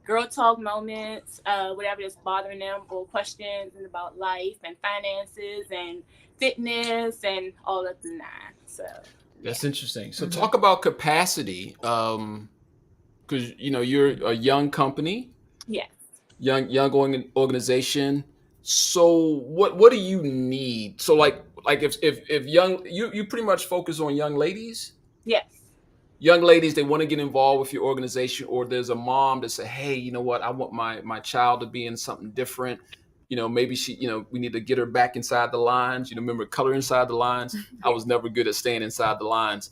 Speaker 5: girl talk moments, whatever is bothering them, or questions about life and finances and fitness and all of the nine. So
Speaker 1: that's interesting. So talk about capacity, because you're a young company.
Speaker 5: Yes.
Speaker 1: Young organization. So what do you need? So like if young you pretty much focus on young ladies.
Speaker 5: Yes.
Speaker 1: Young ladies, they want to get involved with your organization, or there's a mom that say, hey, you know what, I want my child to be in something different. Maybe she, we need to get her back inside the lines. Remember Color Inside the Lines? I was never good at staying inside the lines.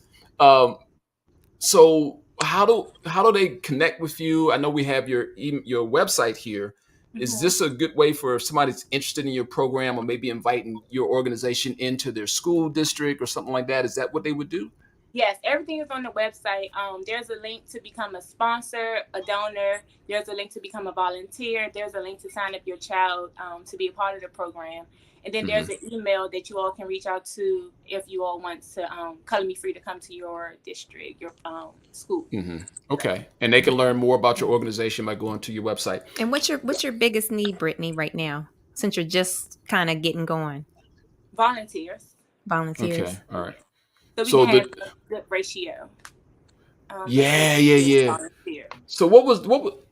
Speaker 1: So how do they connect with you? I know we have your website here. Is this a good way for somebody that's interested in your program, or maybe inviting your organization into their school district or something like that? Is that what they would do?
Speaker 5: Yes, everything is on the website. There's a link to become a sponsor, a donor. There's a link to become a volunteer. There's a link to sign up your child to be a part of the program. And then there's an email that you all can reach out to if you all want to Color Me Free to come to your district, your school.
Speaker 1: Okay, and they can learn more about your organization by going to your website.
Speaker 2: And what's your biggest need, Brittany, right now? since you're just kind of getting going?
Speaker 5: Volunteers.
Speaker 2: Volunteers.
Speaker 1: Okay, all right.
Speaker 5: So we
Speaker 1: So
Speaker 5: can have a good ratio.
Speaker 1: Yeah.
Speaker 5: Volunteer.
Speaker 1: So what was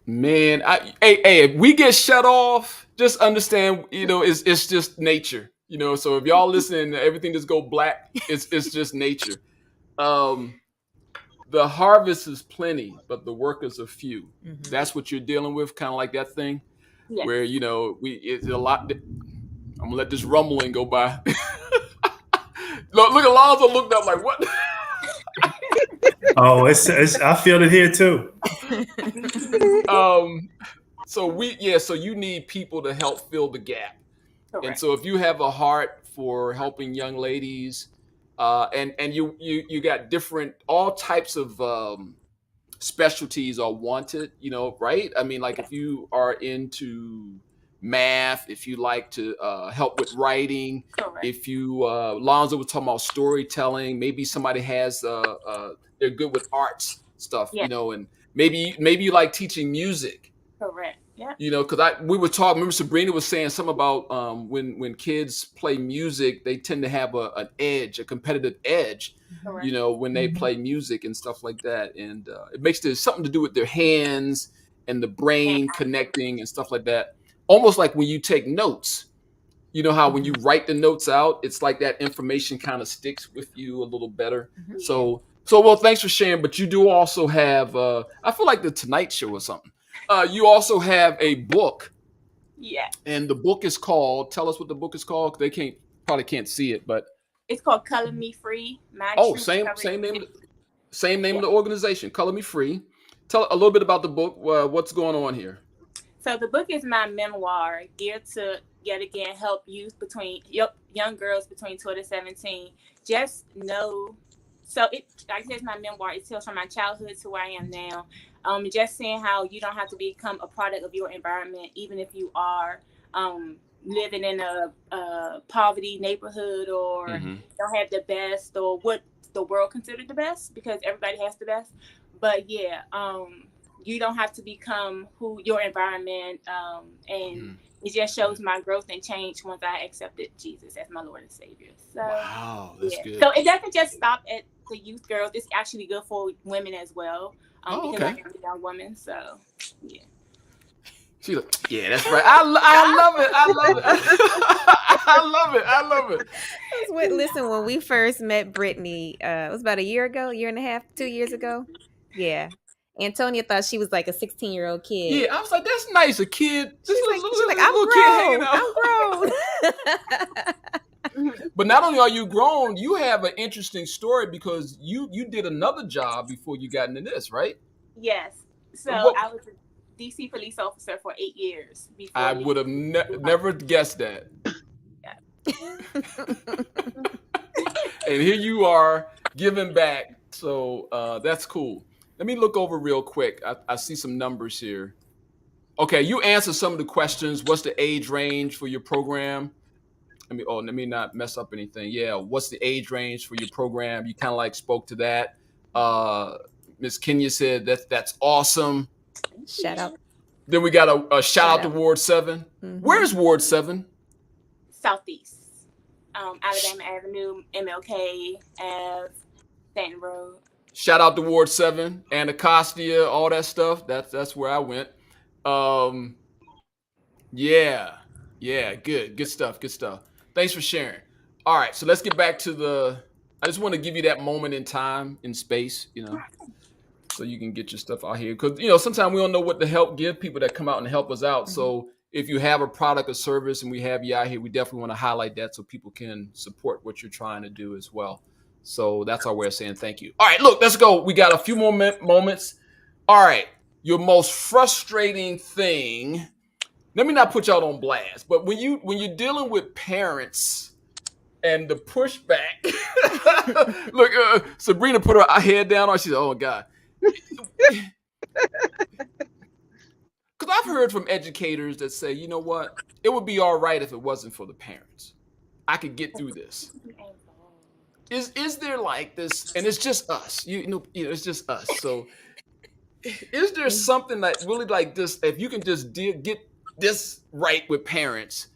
Speaker 1: man? Hey, if we get shut off, just understand, it's just nature, So if y'all listening, everything just go black. It's just nature. The harvest is plenty, but the workers are few.
Speaker 2: Mhm.
Speaker 1: That's what you're dealing with, kind of like that thing
Speaker 5: Yes.
Speaker 1: where it's a lot. I'm gonna let this rumbling go by. Look, Alonzo looked up like, what?
Speaker 4: Oh, it's I feel it here too.
Speaker 1: So you need people to help fill the gap.
Speaker 5: Correct.
Speaker 1: And so if you have a heart for helping young ladies, and you got all types of specialties are wanted, right? I mean, like if you are into math, if you like to help with writing,
Speaker 5: Correct.
Speaker 1: if you Lonzo was talking about storytelling, maybe somebody has they're good with arts stuff,
Speaker 5: Yeah.
Speaker 1: and maybe you like teaching music.
Speaker 5: Correct. Yeah.
Speaker 1: Because we were talking. Remember, Sabrina was saying something about when kids play music, they tend to have a competitive edge.
Speaker 5: Correct.
Speaker 1: When they play music and stuff like that, and it makes there's something to do with their hands and the brain connecting and stuff like that. Almost like when you take notes. You know how when you write the notes out, it's like that information kind of sticks with you a little better.
Speaker 2: Mhm.
Speaker 1: So well, thanks for sharing. But you do also have, I feel like the Tonight Show or something. You also have a book.
Speaker 5: Yeah.
Speaker 1: And the book is called, tell us what the book is called. They probably can't see it, but.
Speaker 5: It's called Color Me Free.
Speaker 1: Same name of the organization, Color Me Free. Tell a little bit about the book. What's going on here?
Speaker 5: So the book is my memoir geared to, yet again, help young girls between 12 to 17 just know. So like I said, my memoir. It tells from my childhood to where I am now. Just saying how you don't have to become a product of your environment, even if you are living in a poverty neighborhood or don't have the best or what the world considered the best, because everybody has the best. But yeah, you don't have to become who your environment, and it just shows my growth and change once I accepted Jesus as my Lord and Savior. So
Speaker 1: wow, that's good.
Speaker 5: So it doesn't just stop at the youth girls. It's actually good for women as well. Because I am a young woman. So yeah.
Speaker 1: She's like, yeah, that's right. I love it. I love it.
Speaker 2: Listen, when we first met Brittany, it was about a year and a half, 2 years ago. Yeah. Antonia thought she was like a 16-year-old kid.
Speaker 1: Yeah, I was like, that's nice. A kid.
Speaker 2: She's like, I'm grown.
Speaker 1: But not only are you grown, you have an interesting story because you did another job before you got into this, right?
Speaker 5: Yes. So I was a DC police officer for 8 years.
Speaker 1: I would have never guessed that. And here you are giving back. So that's cool. Let me look over real quick. I see some numbers here. Okay, you answered some of the questions. What's the age range for your program? Let me not mess up anything. Yeah, what's the age range for your program? You kind of like spoke to that. Miss Kenya said that's awesome.
Speaker 2: Shout out.
Speaker 1: Then we got a shout out to Ward 7. Mm-hmm. Where's Ward 7?
Speaker 5: Southeast. Alabama Avenue, MLK Ave, Stanton Road. Shout
Speaker 1: out to Ward 7, Anacostia, all that stuff. That's where I went. Yeah, good stuff. Thanks for sharing. All right, so let's get back to I just want to give you that moment in time, in space, so you can get your stuff out here. Because, sometimes we don't know what to help give people that come out and help us out. Mm-hmm. So if you have a product or service and we have you out here, we definitely want to highlight that so people can support what you're trying to do as well. So that's our way of saying thank you. All right, look, let's go. We got a few more moments. All right, your most frustrating thing. Let me not put y'all on blast, but when you're dealing with parents and the pushback, look, Sabrina put her head down on. She said, "Oh God," because I've heard from educators that say, "You know what? It would be all right if it wasn't for the parents. I could get through this." Is there like this, and it's just us, it's just us. So, is there something that really like this? If you can just get this right with parents,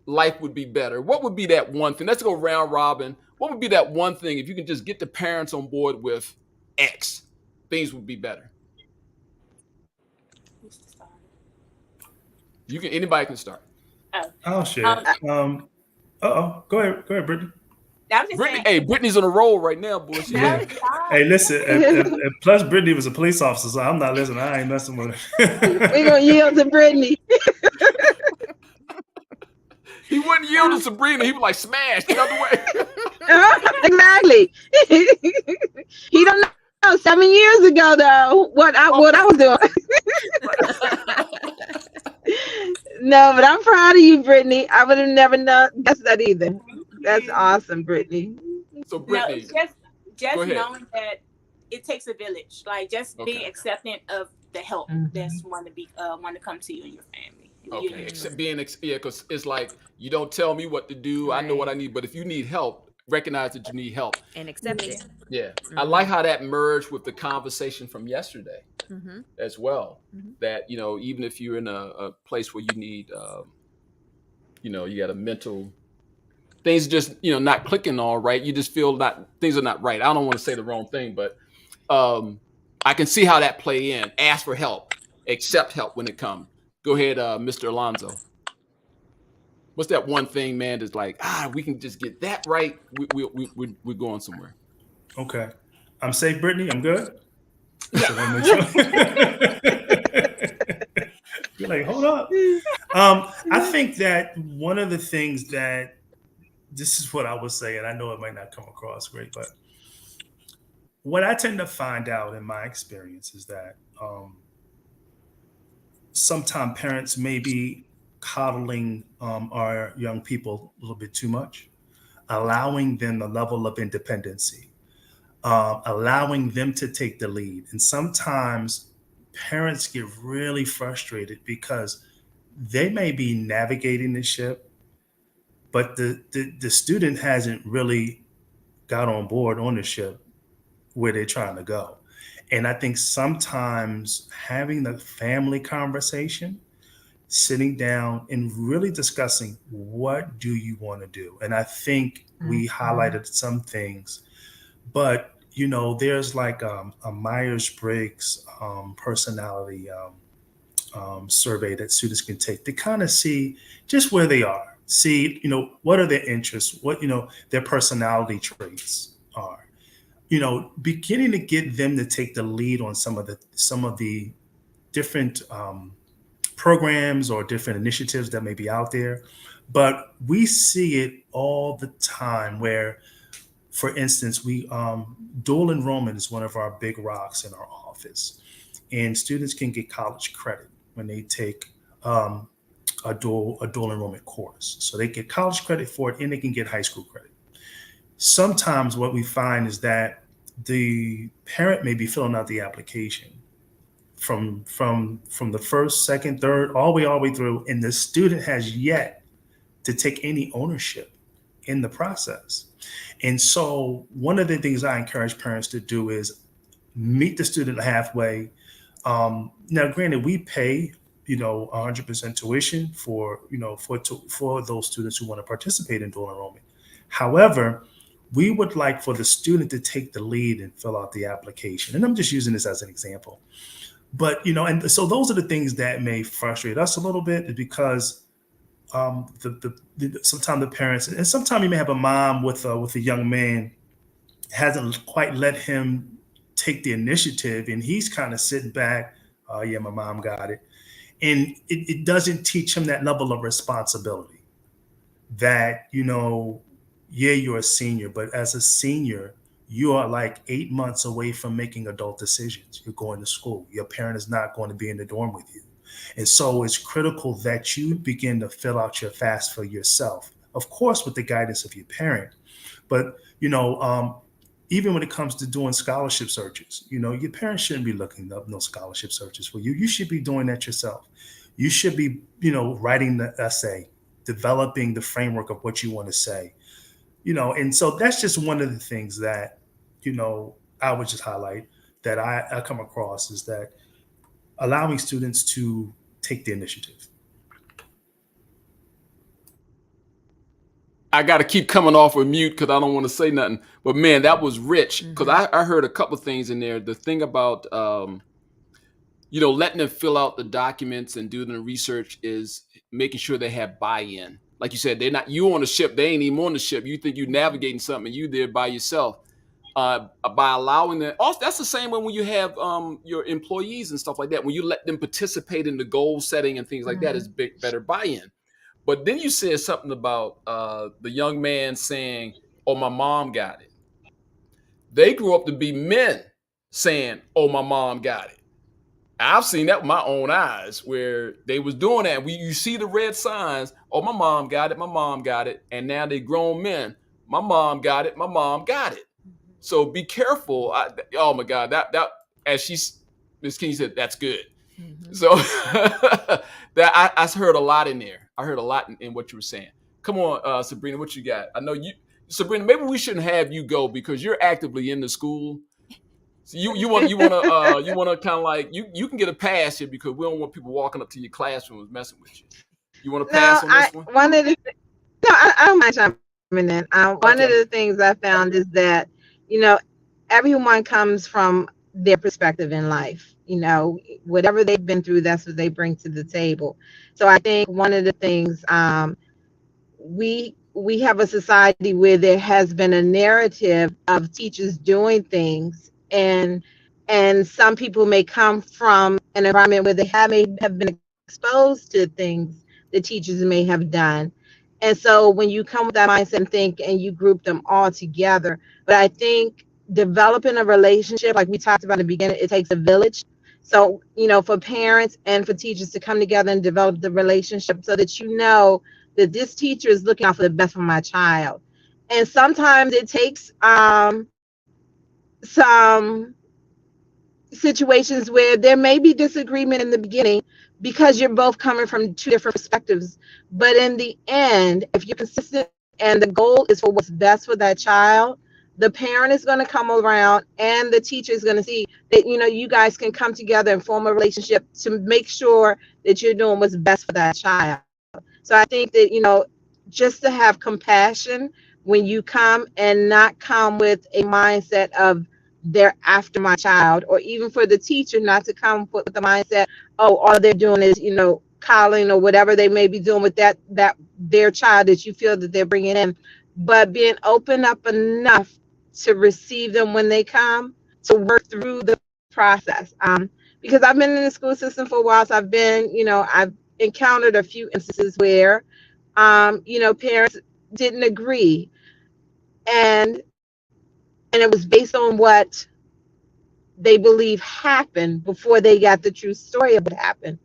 Speaker 1: life would be better? What would be that one thing? Let's go round robin. What would be that one thing if you can just get the parents on board with X, things would be better? You can. Anybody can start.
Speaker 4: I'll share. Go ahead, Brittany.
Speaker 5: I was just
Speaker 1: Brittany,
Speaker 5: saying,
Speaker 1: hey, Brittany's on a roll right now, boy.
Speaker 4: Yeah. Hey, listen. And plus, Brittany was a police officer, so I'm not listening. I ain't messing with her.
Speaker 6: We're gonna yield to Brittany.
Speaker 1: He wouldn't yield to Sabrina. He was like, smash, get out the way.
Speaker 6: Exactly. He don't know. 7 years ago, though, what I was doing. No, but I'm proud of you, Brittany. I would have never guessed that either. That's awesome, Brittany.
Speaker 1: So Brittany,
Speaker 5: just knowing that it takes a village, like just being accepting of the help that's want to come to you and your family.
Speaker 1: Okay, because it's like you don't tell me what to do. Right. I know what I need, but if you need help, recognize that you need help
Speaker 2: and accept it.
Speaker 1: Yeah, I like how that merged with the conversation from yesterday as well. That even if you're in a place where you need, you got a mental things just not clicking all right. You just feel things are not right. I don't want to say the wrong thing, but I can see how that play in. Ask for help, accept help when it comes. Go ahead, Mr. Alonzo. What's that one thing, man, that's like, we can just get that right. We're going somewhere.
Speaker 4: Okay. I'm safe, Brittany. I'm good.
Speaker 1: Yeah.
Speaker 4: You're like, hold up. I think that one of the things that, this is what I would say, and I know it might not come across great, but what I tend to find out in my experience is that sometimes parents may be coddling our young people a little bit too much, allowing them a level of independency, allowing them to take the lead. And sometimes parents get really frustrated because they may be navigating the ship, but the student hasn't really got on board on the ship where they're trying to go. And I think sometimes having the family conversation, sitting down and really discussing what do you want to do. And I think we highlighted some things, but there's like a Myers-Briggs personality survey that students can take to kind of see just where they are. See, what are their interests, what their personality traits are. Beginning to get them to take the lead on some of the different programs or different initiatives that may be out there. But we see it all the time where, for instance, dual enrollment is one of our big rocks in our office. And students can get college credit when they take a dual enrollment course. So they get college credit for it and they can get high school credit. Sometimes what we find is that the parent may be filling out the application from the first, second, third, all the way through, and the student has yet to take any ownership in the process. And so one of the things I encourage parents to do is meet the student halfway. Now, granted, we pay 100% tuition for those students who want to participate in dual enrollment. However, we would like for the student to take the lead and fill out the application. And I'm just using this as an example. But, and so those are the things that may frustrate us a little bit, because sometimes the parents, and sometimes you may have a mom with a young man, hasn't quite let him take the initiative, and he's kind of sitting back. Oh, yeah, my mom got it. And it doesn't teach him that level of responsibility that, yeah, you're a senior, but as a senior, you are like 8 months away from making adult decisions. You're going to school. Your parent is not going to be in the dorm with you. And so it's critical that you begin to fill out your FAFSA yourself, of course, with the guidance of your parent. But, even when it comes to doing scholarship searches, your parents shouldn't be looking up no scholarship searches for you. You should be doing that yourself. You should be, writing the essay, developing the framework of what you want to say. And so that's just one of the things that, I would just highlight that I come across, is that allowing students to take the initiative.
Speaker 1: I got to keep coming off of mute because I don't want to say nothing. But man, that was rich because I heard a couple of things in there. The thing about letting them fill out the documents and do the research is making sure they have buy-in. Like you said, they're not you on the ship. They ain't even on the ship. You think you're navigating something, and you there by yourself. By allowing them, also that's the same when you have your employees and stuff like that. When you let them participate in the goal setting and things like that, is better buy-in. But then you said something about the young man saying, "Oh, my mom got it." They grew up to be men saying, "Oh, my mom got it." I've seen that with my own eyes where they was doing that. You see the red signs. Oh, my mom got it. My mom got it. And now they grown men. My mom got it. My mom got it. So be careful. Oh my God, that as Miss King said, that's good. So that I heard a lot in there. I heard a lot in what you were saying. Come on, Sabrina, what you got? I know Sabrina. Maybe we shouldn't have you go because you're actively in the school. So you want to kind of like you can get a pass here because we don't want people walking up to your classrooms messing with you. You want to pass on this one?
Speaker 6: I don't mind chiming in. One of the things I found is that everyone comes from their perspective in life. Whatever they've been through, that's what they bring to the table. So I think one of the things we have a society where there has been a narrative of teachers doing things, and some people may come from an environment where they may have been exposed to things the teachers may have done. And so when you come with that mindset and think and you group them all together, but I think developing a relationship, like we talked about in the beginning, it takes a village. So, for parents and for teachers to come together and develop the relationship so that that this teacher is looking out for the best for my child. And sometimes it takes some situations where there may be disagreement in the beginning because you're both coming from two different perspectives. But in the end, if you're consistent and the goal is for what's best for that child, the parent is going to come around and the teacher is going to see that, you guys can come together and form a relationship to make sure that you're doing what's best for that child. So I think that, just to have compassion when you come and not come with a mindset of they're after my child, or even for the teacher not to come with the mindset, oh, all they're doing is, coddling or whatever they may be doing with that their child that you feel that they're bringing in, but being open up enough to receive them when they come, to work through the process. Because I've been in the school system for a while, so I've encountered a few instances where, parents didn't agree, and it was based on what they believe happened before they got the true story of what happened.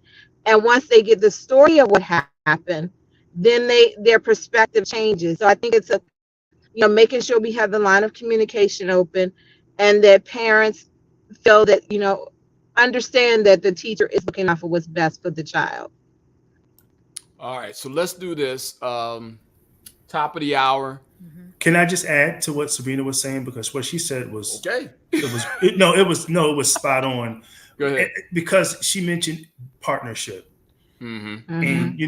Speaker 6: And once they get the story of what happened, then their perspective changes. So I think it's making sure we have the line of communication open, and that parents feel that, understand that the teacher is looking out for what's best for the child.
Speaker 1: All right, so let's do this. Top of the hour.
Speaker 4: Can I just add to what Sabrina was saying, because what she said was
Speaker 1: okay?
Speaker 4: It was spot on.
Speaker 1: Go ahead.
Speaker 4: Because she mentioned partnership, and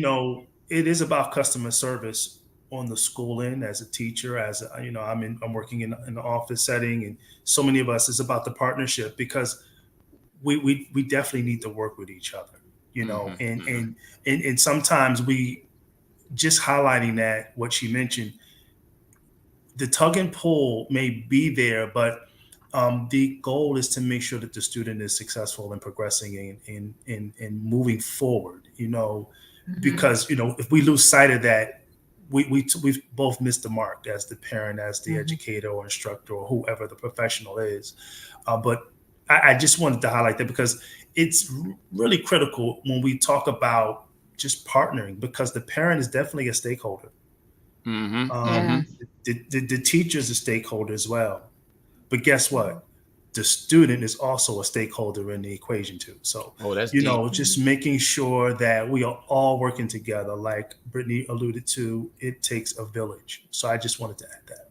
Speaker 4: it is about customer service on the school end. As a teacher, I'm working in the office setting, and so many of us, is about the partnership, because we definitely need to work with each other, and sometimes we just highlighting that what she mentioned. The tug and pull may be there, but the goal is to make sure that the student is successful in progressing and moving forward, because, if we lose sight of that, we've both missed the mark, as the parent, as the educator or instructor or whoever the professional is. But I just wanted to highlight that because it's really critical when we talk about just partnering, because the parent is definitely a stakeholder. The teacher is a stakeholder as well, but guess what? The student is also a stakeholder in the equation too. So, just making sure that we are all working together. Like Brittany alluded to, it takes a village. So I just wanted to add that.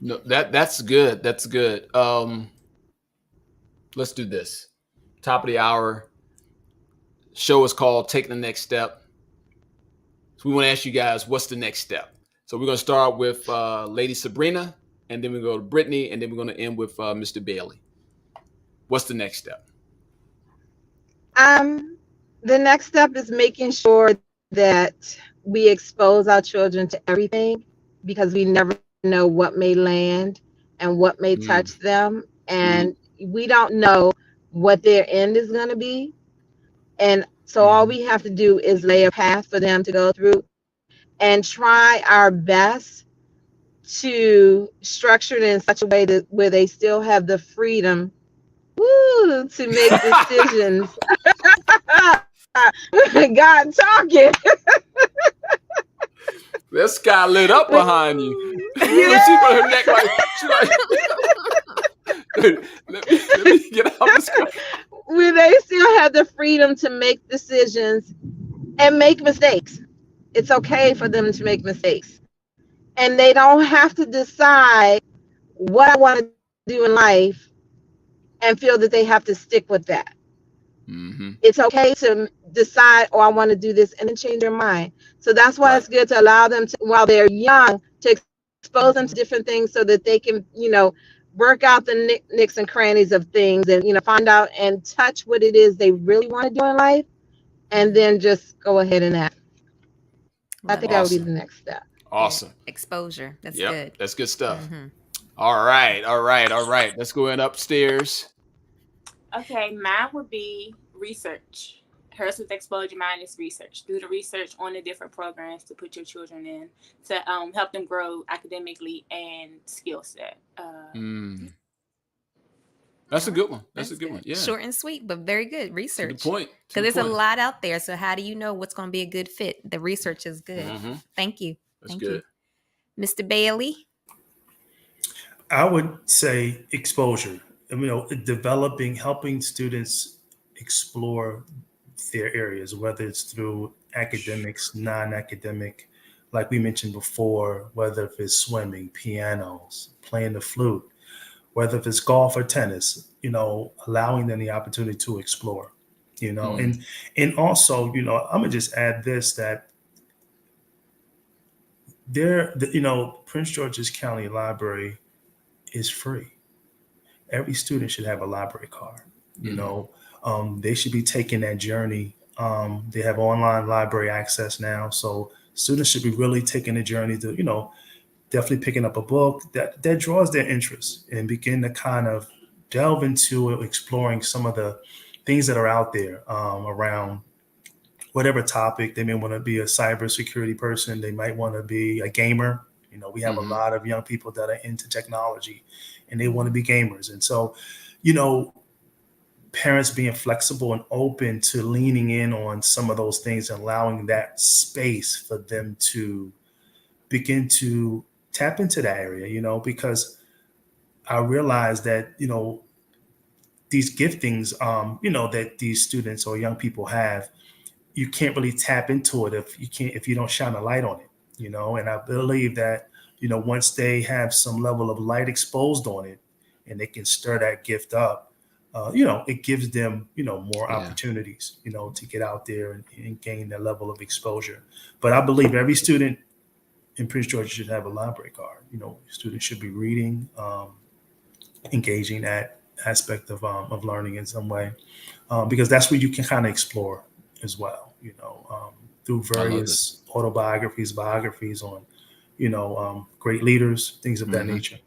Speaker 1: No, that's good. That's good. Let's do this. Top of the hour. Show is called Take the Next Step. So we want to ask you guys, what's the next step? So we're going to start with Lady Sabrina, and then we go to Brittany, and then we're going to end with Mr. Bailey. What's the next step?
Speaker 6: The next step is making sure that we expose our children to everything, because we never know what may land and what may touch them. And we don't know what their end is going to be. And so all we have to do is lay a path for them to go through and try our best to structure it in such a way that where they still have the freedom to make decisions. God talking.
Speaker 1: This guy lit up behind you. She put her neck like, let me get out this car.
Speaker 6: Where they still have the freedom to make decisions and make mistakes. It's okay for them to make mistakes. And they don't have to decide what I want to do in life and feel that they have to stick with that. Mm-hmm. It's okay to decide, oh, I want to do this, and then change their mind. So that's why it's good to allow them to, while they're young, to expose them to different things so that they can, work out the nicks and crannies of things and, find out and touch what it is they really want to do in life, and then just go ahead and act. I think that would be the next step.
Speaker 1: Awesome.
Speaker 2: Good. Exposure. That's good.
Speaker 1: That's good stuff. Mm-hmm. All right. Let's go in upstairs.
Speaker 5: Okay, mine would be research. Hers with exposure, mine is research. Do the research on the different programs to put your children in to help them grow academically and skill set.
Speaker 1: That's a good one. That's a good one. Yeah.
Speaker 2: Short and sweet, but very good research.
Speaker 1: Good point.
Speaker 2: Because there's a lot out there. So how do you know what's going to be a good fit? The research is good. Mm-hmm. Thank you.
Speaker 1: That's good.
Speaker 2: Mr. Bailey?
Speaker 4: I would say exposure. Helping students explore their areas, whether it's through academics, non-academic, like we mentioned before, whether if it's swimming, pianos, playing the flute, whether if it's golf or tennis, allowing them the opportunity to explore, and also, I'm gonna just add this, that Prince George's County Library is free. Every student should have a library card. They should be taking that journey. They have online library access now, so students should be really taking the journey to, definitely picking up a book that draws their interest and begin to kind of delve into exploring some of the things that are out there around whatever topic. They may want to be a cybersecurity person. They might want to be a gamer. We have a lot of young people that are into technology and they want to be gamers. And so, parents being flexible and open to leaning in on some of those things and allowing that space for them to begin to tap into that area, because I realize that, these giftings, that these students or young people have, you can't really tap into it if you don't shine a light on it, and I believe that, once they have some level of light exposed on it and they can stir that gift up, it gives them, more opportunities, to get out there and gain that level of exposure. But I believe every student in Prince George should have a library card. Students should be reading, engaging that aspect of learning in some way, because that's where you can kind of explore as well, through various autobiographies, biographies on, great leaders, things of that nature.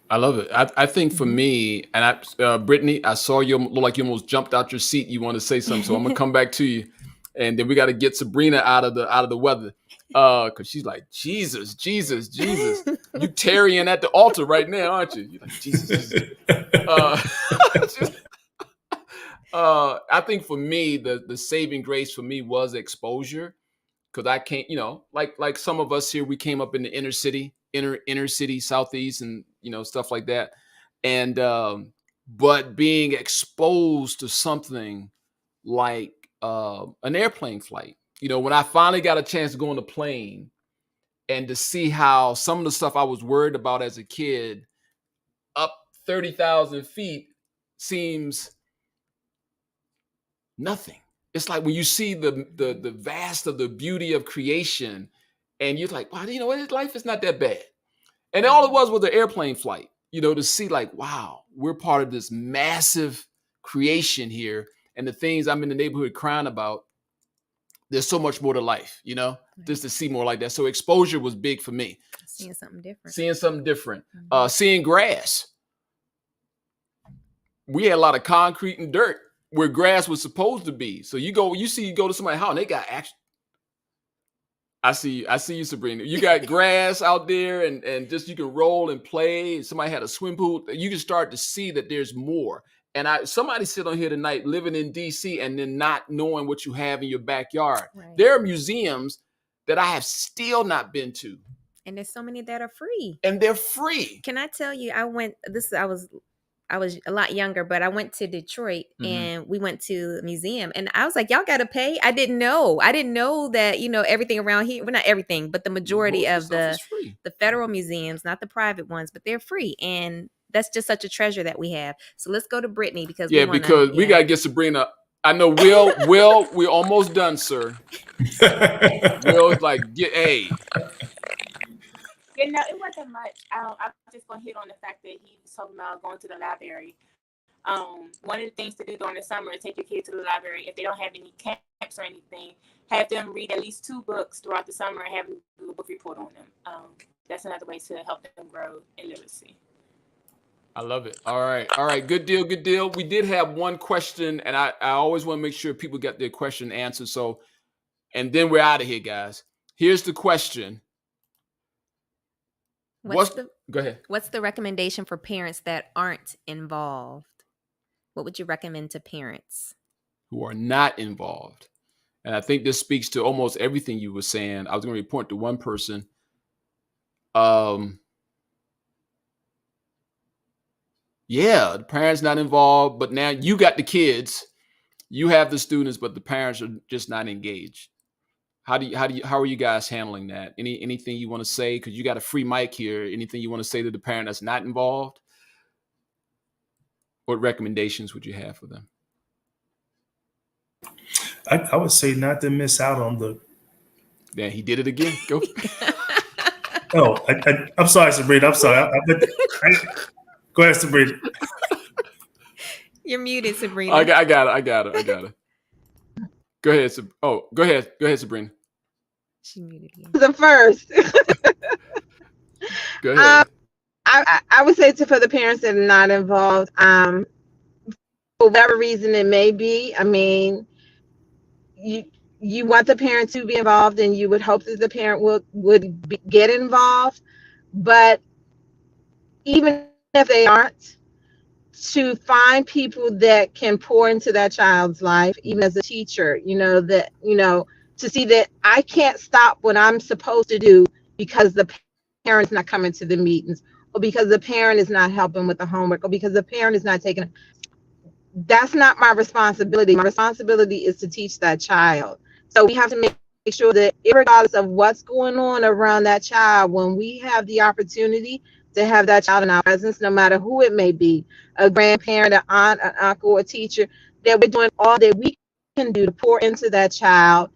Speaker 1: I love it. I think for me, and Brittany, I saw you look like you almost jumped out your seat. You want to say something, so I'm gonna come back to you, and then we got to get Sabrina out of the weather, because she's like, Jesus, you tarrying at the altar right now, aren't you? You're like, Jesus. I think for me, the saving grace for me was exposure. Because I can't, like some of us here, we came up in the inner city, Southeast, and stuff like that. And but being exposed to something like an airplane flight, when I finally got a chance to go on the plane and to see how some of the stuff I was worried about as a kid up 30,000 feet seems nothing. It's like when you see the vast of the beauty of creation and you're like, wow, you know what? Life is not that bad. And all it was an airplane flight, you know, to see like, wow, we're part of this massive creation here. And the things I'm in the neighborhood crying about, there's so much more to life, you know, just to see more like that. So exposure was big for me.
Speaker 2: Seeing something different.
Speaker 1: Seeing grass. We had a lot of concrete and dirt where grass was supposed to be. So you go to somebody's house and they got action. I see you, Sabrina. You got grass out there and just you can roll and play. Somebody had a swim pool. You can start to see that there's more. And somebody sit on here tonight living in DC and then not knowing what you have in your backyard. Right. There are museums that I have still not been to.
Speaker 2: And there's so many that are free.
Speaker 1: And they're free.
Speaker 2: Can I tell you, I was a lot younger, but I went to Detroit and we went to a museum and I was like, y'all got to pay. I didn't know that, you know, everything around here, well, not everything, but the majority of the federal museums, not the private ones, but they're free. And that's just such a treasure that we have. So let's go to Brittany because we got
Speaker 1: to get Sabrina. I know Will, we're almost done, sir. Will's like, hey.
Speaker 5: Yeah, no, it wasn't much. I'm just going to hit on the fact that he was talking about going to the library. One of the things to do during the summer is take your kids to the library. If they don't have any camps or anything, have them read at least 2 books throughout the summer and have them do a book report on them. That's another way to help them grow in literacy.
Speaker 1: I love it. All right. Good deal. We did have one question, and I always want to make sure people get their question answered. So, and then we're out of here, guys. Here's the question. Go ahead.
Speaker 2: What's the recommendation for parents that aren't involved? What would you recommend to parents
Speaker 1: who are not involved? And I think this speaks to almost everything you were saying. I was going to point to one person. The parents not involved, but now you got the kids, you have the students, but the parents are just not engaged. How are you guys handling that? Anything you want to say? Because you got a free mic here. Anything you want to say to the parent that's not involved? What recommendations would you have for them?
Speaker 4: I would say not to miss out on the.
Speaker 1: Yeah, he did it again. Go.
Speaker 4: I'm sorry, Sabrina. I'm sorry. Go ahead, Sabrina.
Speaker 2: You're muted, Sabrina.
Speaker 1: I got it. Go ahead. Go ahead, Sabrina.
Speaker 2: She muted again.
Speaker 6: The first.
Speaker 1: Go ahead.
Speaker 6: I would say for the parents that are not involved, for whatever reason it may be. I mean, you want the parent to be involved, and you would hope that the parent would get involved. But even if they aren't, to find people that can pour into that child's life, even as a teacher, to see that I can't stop what I'm supposed to do because the parent's not coming to the meetings, or because the parent is not helping with the homework, or because the parent is not taking. That's not my responsibility. My responsibility is to teach that child. So we have to make sure that regardless of what's going on around that child, when we have the opportunity to have that child in our presence, no matter who it may be, a grandparent, an aunt, an uncle, a teacher, that we're doing all that we can do to pour into that child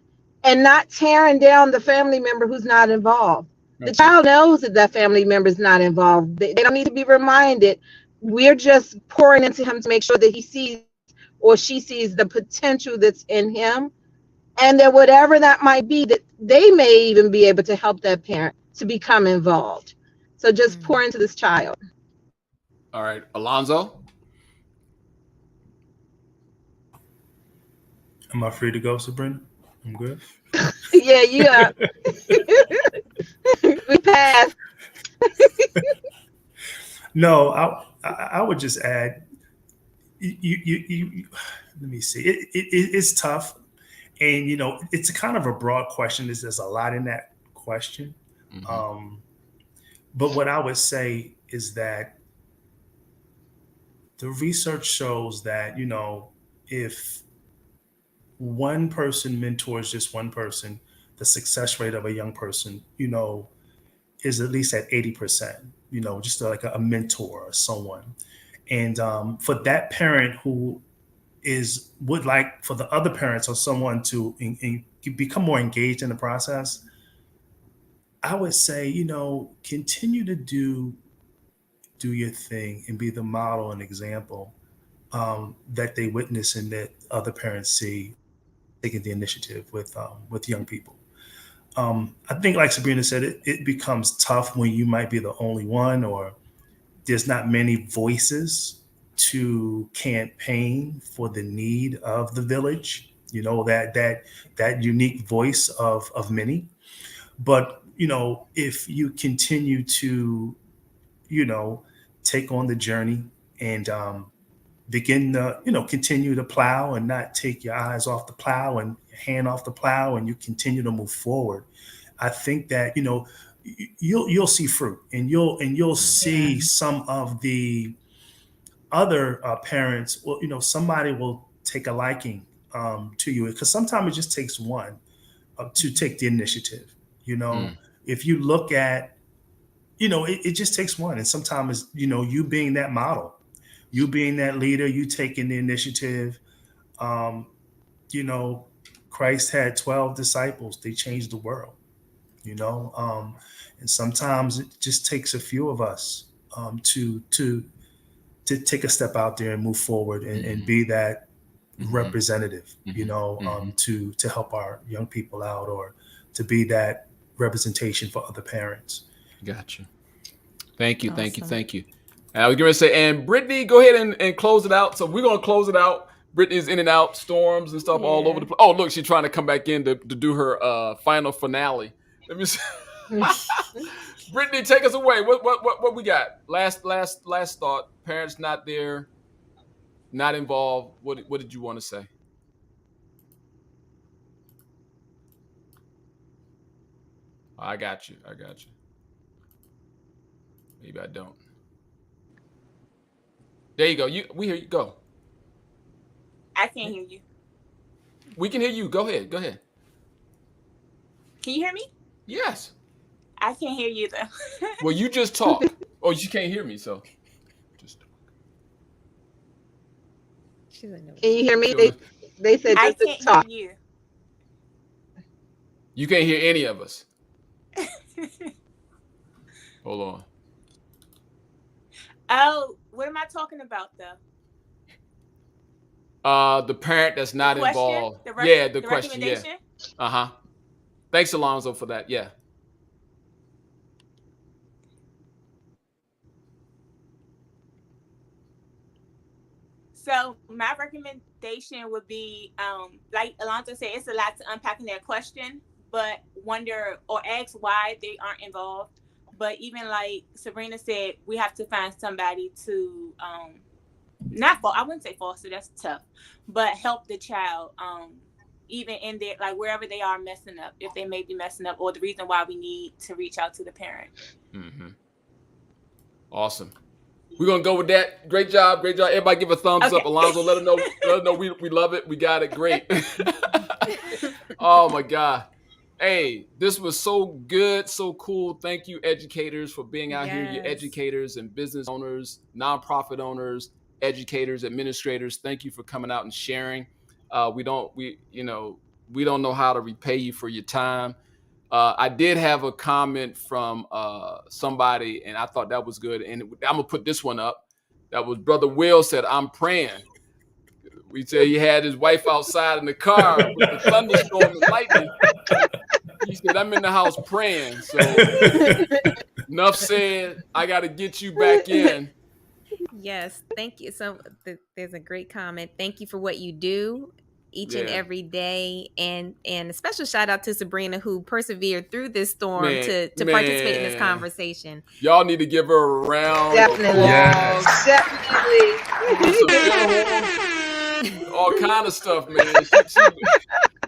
Speaker 6: and not tearing down the family member who's not involved. The child knows that that family member is not involved. They don't need to be reminded. We're just pouring into him to make sure that he sees or she sees the potential that's in him, and that whatever that might be, that they may even be able to help that parent to become involved. So just pour into this child.
Speaker 1: All right, Alonzo.
Speaker 4: Am I free to go, Sabrina? I'm good.
Speaker 6: Yeah, you are. We passed.
Speaker 4: No, I would just add. You let me see. It's tough, and it's a kind of a broad question. There's a lot in that question. Mm-hmm. But what I would say is that the research shows that, if one person mentors just one person, the success rate of a young person, is at least at 80%, just like a mentor or someone. And for that parent who would like for the other parents or someone to become more engaged in the process, I would say, continue to do your thing and be the model and example that they witness and that other parents see taking the initiative with young people. I think, like Sabrina said, it becomes tough when you might be the only one, or there's not many voices to campaign for the need of the village. That unique voice of many. But if you continue to you know take on the journey and begin to continue to plow and not take your eyes off the plow and your hand off the plow, and you continue to move forward, I think that you'll see fruit, and you'll see some of the other parents. Well, somebody will take a liking to you, because sometimes it just takes one to take the initiative. If you look at, it just takes one, and sometimes you being that model, you being that leader, you taking the initiative. Um, you know, Christ had 12 disciples. They changed the world. And sometimes it just takes a few of us to take a step out there and move forward and be that representative. To help our young people out, or to be that representation for other parents.
Speaker 1: Gotcha. Thank you.
Speaker 2: Awesome.
Speaker 1: Thank you. I was going to say, and Brittany, go ahead and close it out. So we're going to close it out. Brittany's in and out, storms and stuff all over the place. Oh, look, she's trying to come back in to do her final finale. Let me see. Brittany, take us away. What we got? Last thought. Parents not there, not involved. What did you want to say? I got you. Maybe I don't. There you go. We hear you. Go.
Speaker 5: I can't hear you.
Speaker 1: We can hear you. Go ahead.
Speaker 5: Can you hear me?
Speaker 1: Yes.
Speaker 5: I can't hear you though.
Speaker 1: Well, you just talk. Oh, you can't hear me, so just talk.
Speaker 6: Can you hear me? They said
Speaker 5: I
Speaker 6: just
Speaker 5: can't
Speaker 6: talk.
Speaker 5: hear you.
Speaker 1: You can't hear any of us. Hold on.
Speaker 5: Oh, what am I talking about though?
Speaker 1: The parent that's not involved. The question. Yeah. Thanks, Alonzo, for that. Yeah.
Speaker 5: So my recommendation would be, like Alonzo said, it's a lot to unpack in that question, but wonder or ask why they aren't involved. But even like Sabrina said, we have to find somebody to I wouldn't say foster, that's tough, but help the child, even in their, like, wherever they are messing up, if they may be messing up, or the reason why we need to reach out to the parent.
Speaker 1: Awesome. We're gonna go with that. Great job. Everybody give a thumbs up. Alonzo, let her know we love it. We got it. Great. Oh my God. Hey, this was so good, so cool. Thank you, educators, for being out here. You're educators and business owners, nonprofit owners, educators, administrators. Thank you for coming out and sharing. We don't know how to repay you for your time. I did have a comment from somebody, and I thought that was good. And I'm gonna put this one up. That was Brother Will said, "I'm praying." We said he had his wife outside in the car with the thunderstorm and lightning. He said, "I'm in the house praying." So enough said. I got to get you back in.
Speaker 2: Yes, thank you. So there's a great comment. Thank you for what you do each and every day, and a special shout out to Sabrina, who persevered through this storm to participate in this conversation.
Speaker 1: Y'all need to give her a round.
Speaker 6: Definitely.
Speaker 1: Yes.
Speaker 6: Definitely.
Speaker 1: All kind of stuff, man.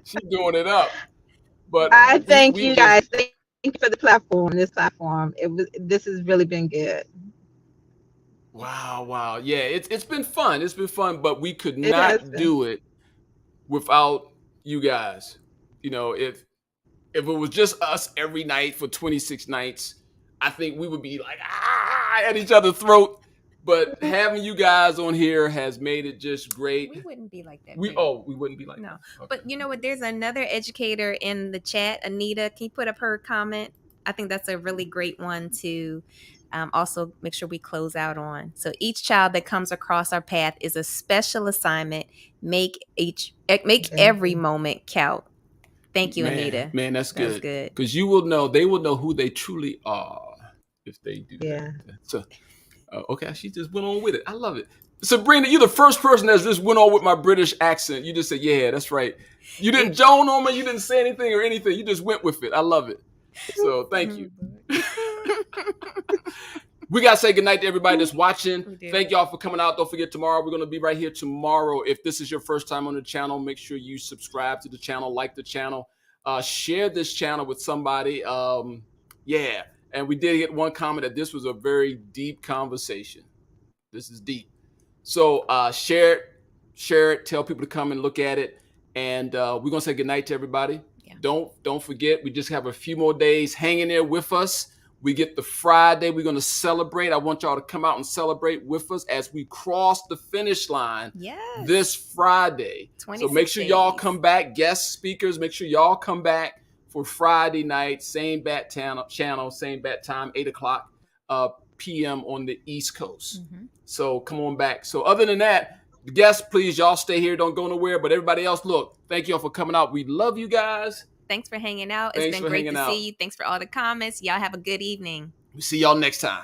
Speaker 1: She's doing it up. But
Speaker 6: I thank you guys. Thank you for the platform. This platform. This has really been good.
Speaker 1: Wow. Yeah, it's been fun. It's been fun, but we could not do it without you guys. If it was just us every night for 26 nights, I think we would be like at each other's throat. But having you guys on here has made it just great.
Speaker 2: We wouldn't be like that.
Speaker 1: We wouldn't be like that.
Speaker 2: No. Okay. But you know what? There's another educator in the chat, Anita. Can you put up her comment? I think that's a really great one to also make sure we close out on. So each child that comes across our path is a special assignment. Make every moment count. Thank you, Anita.
Speaker 1: Man, that's
Speaker 2: That was
Speaker 1: good.
Speaker 2: good.
Speaker 1: Because they will know who they truly are if they do that. So, okay, she just went on with it. I love it. Sabrina, you're the first person that's just went on with my British accent. You just said, yeah, that's right. You didn't joan on me. You didn't say anything or anything. You just went with it. I love it. So thank you. We got to say goodnight to everybody that's watching. Thank y'all for coming out. Don't forget, tomorrow, we're going to be right here tomorrow. If this is your first time on the channel, make sure you subscribe to the channel, like the channel, share this channel with somebody. Yeah. And we did get one comment that this was a very deep conversation. This is deep. So share it, tell people to come and look at it. And we're going to say goodnight to everybody. Yeah. Don't forget, we just have a few more days. Hang in there with us. We get the Friday. We're going to celebrate. I want y'all to come out and celebrate with us as we cross the finish line this Friday. So make sure y'all come back. Guest speakers, make sure y'all come back for Friday night. Same bat channel, same bat time, 8 o'clock p.m. on the East Coast. Mm-hmm. So come on back. So other than that, guests, please, y'all stay here. Don't go nowhere. But everybody else, look, thank y'all for coming out. We love you guys.
Speaker 2: Thanks for hanging out. It's been great to see you. Thanks for all the comments. Y'all have a good evening.
Speaker 1: We see y'all next time.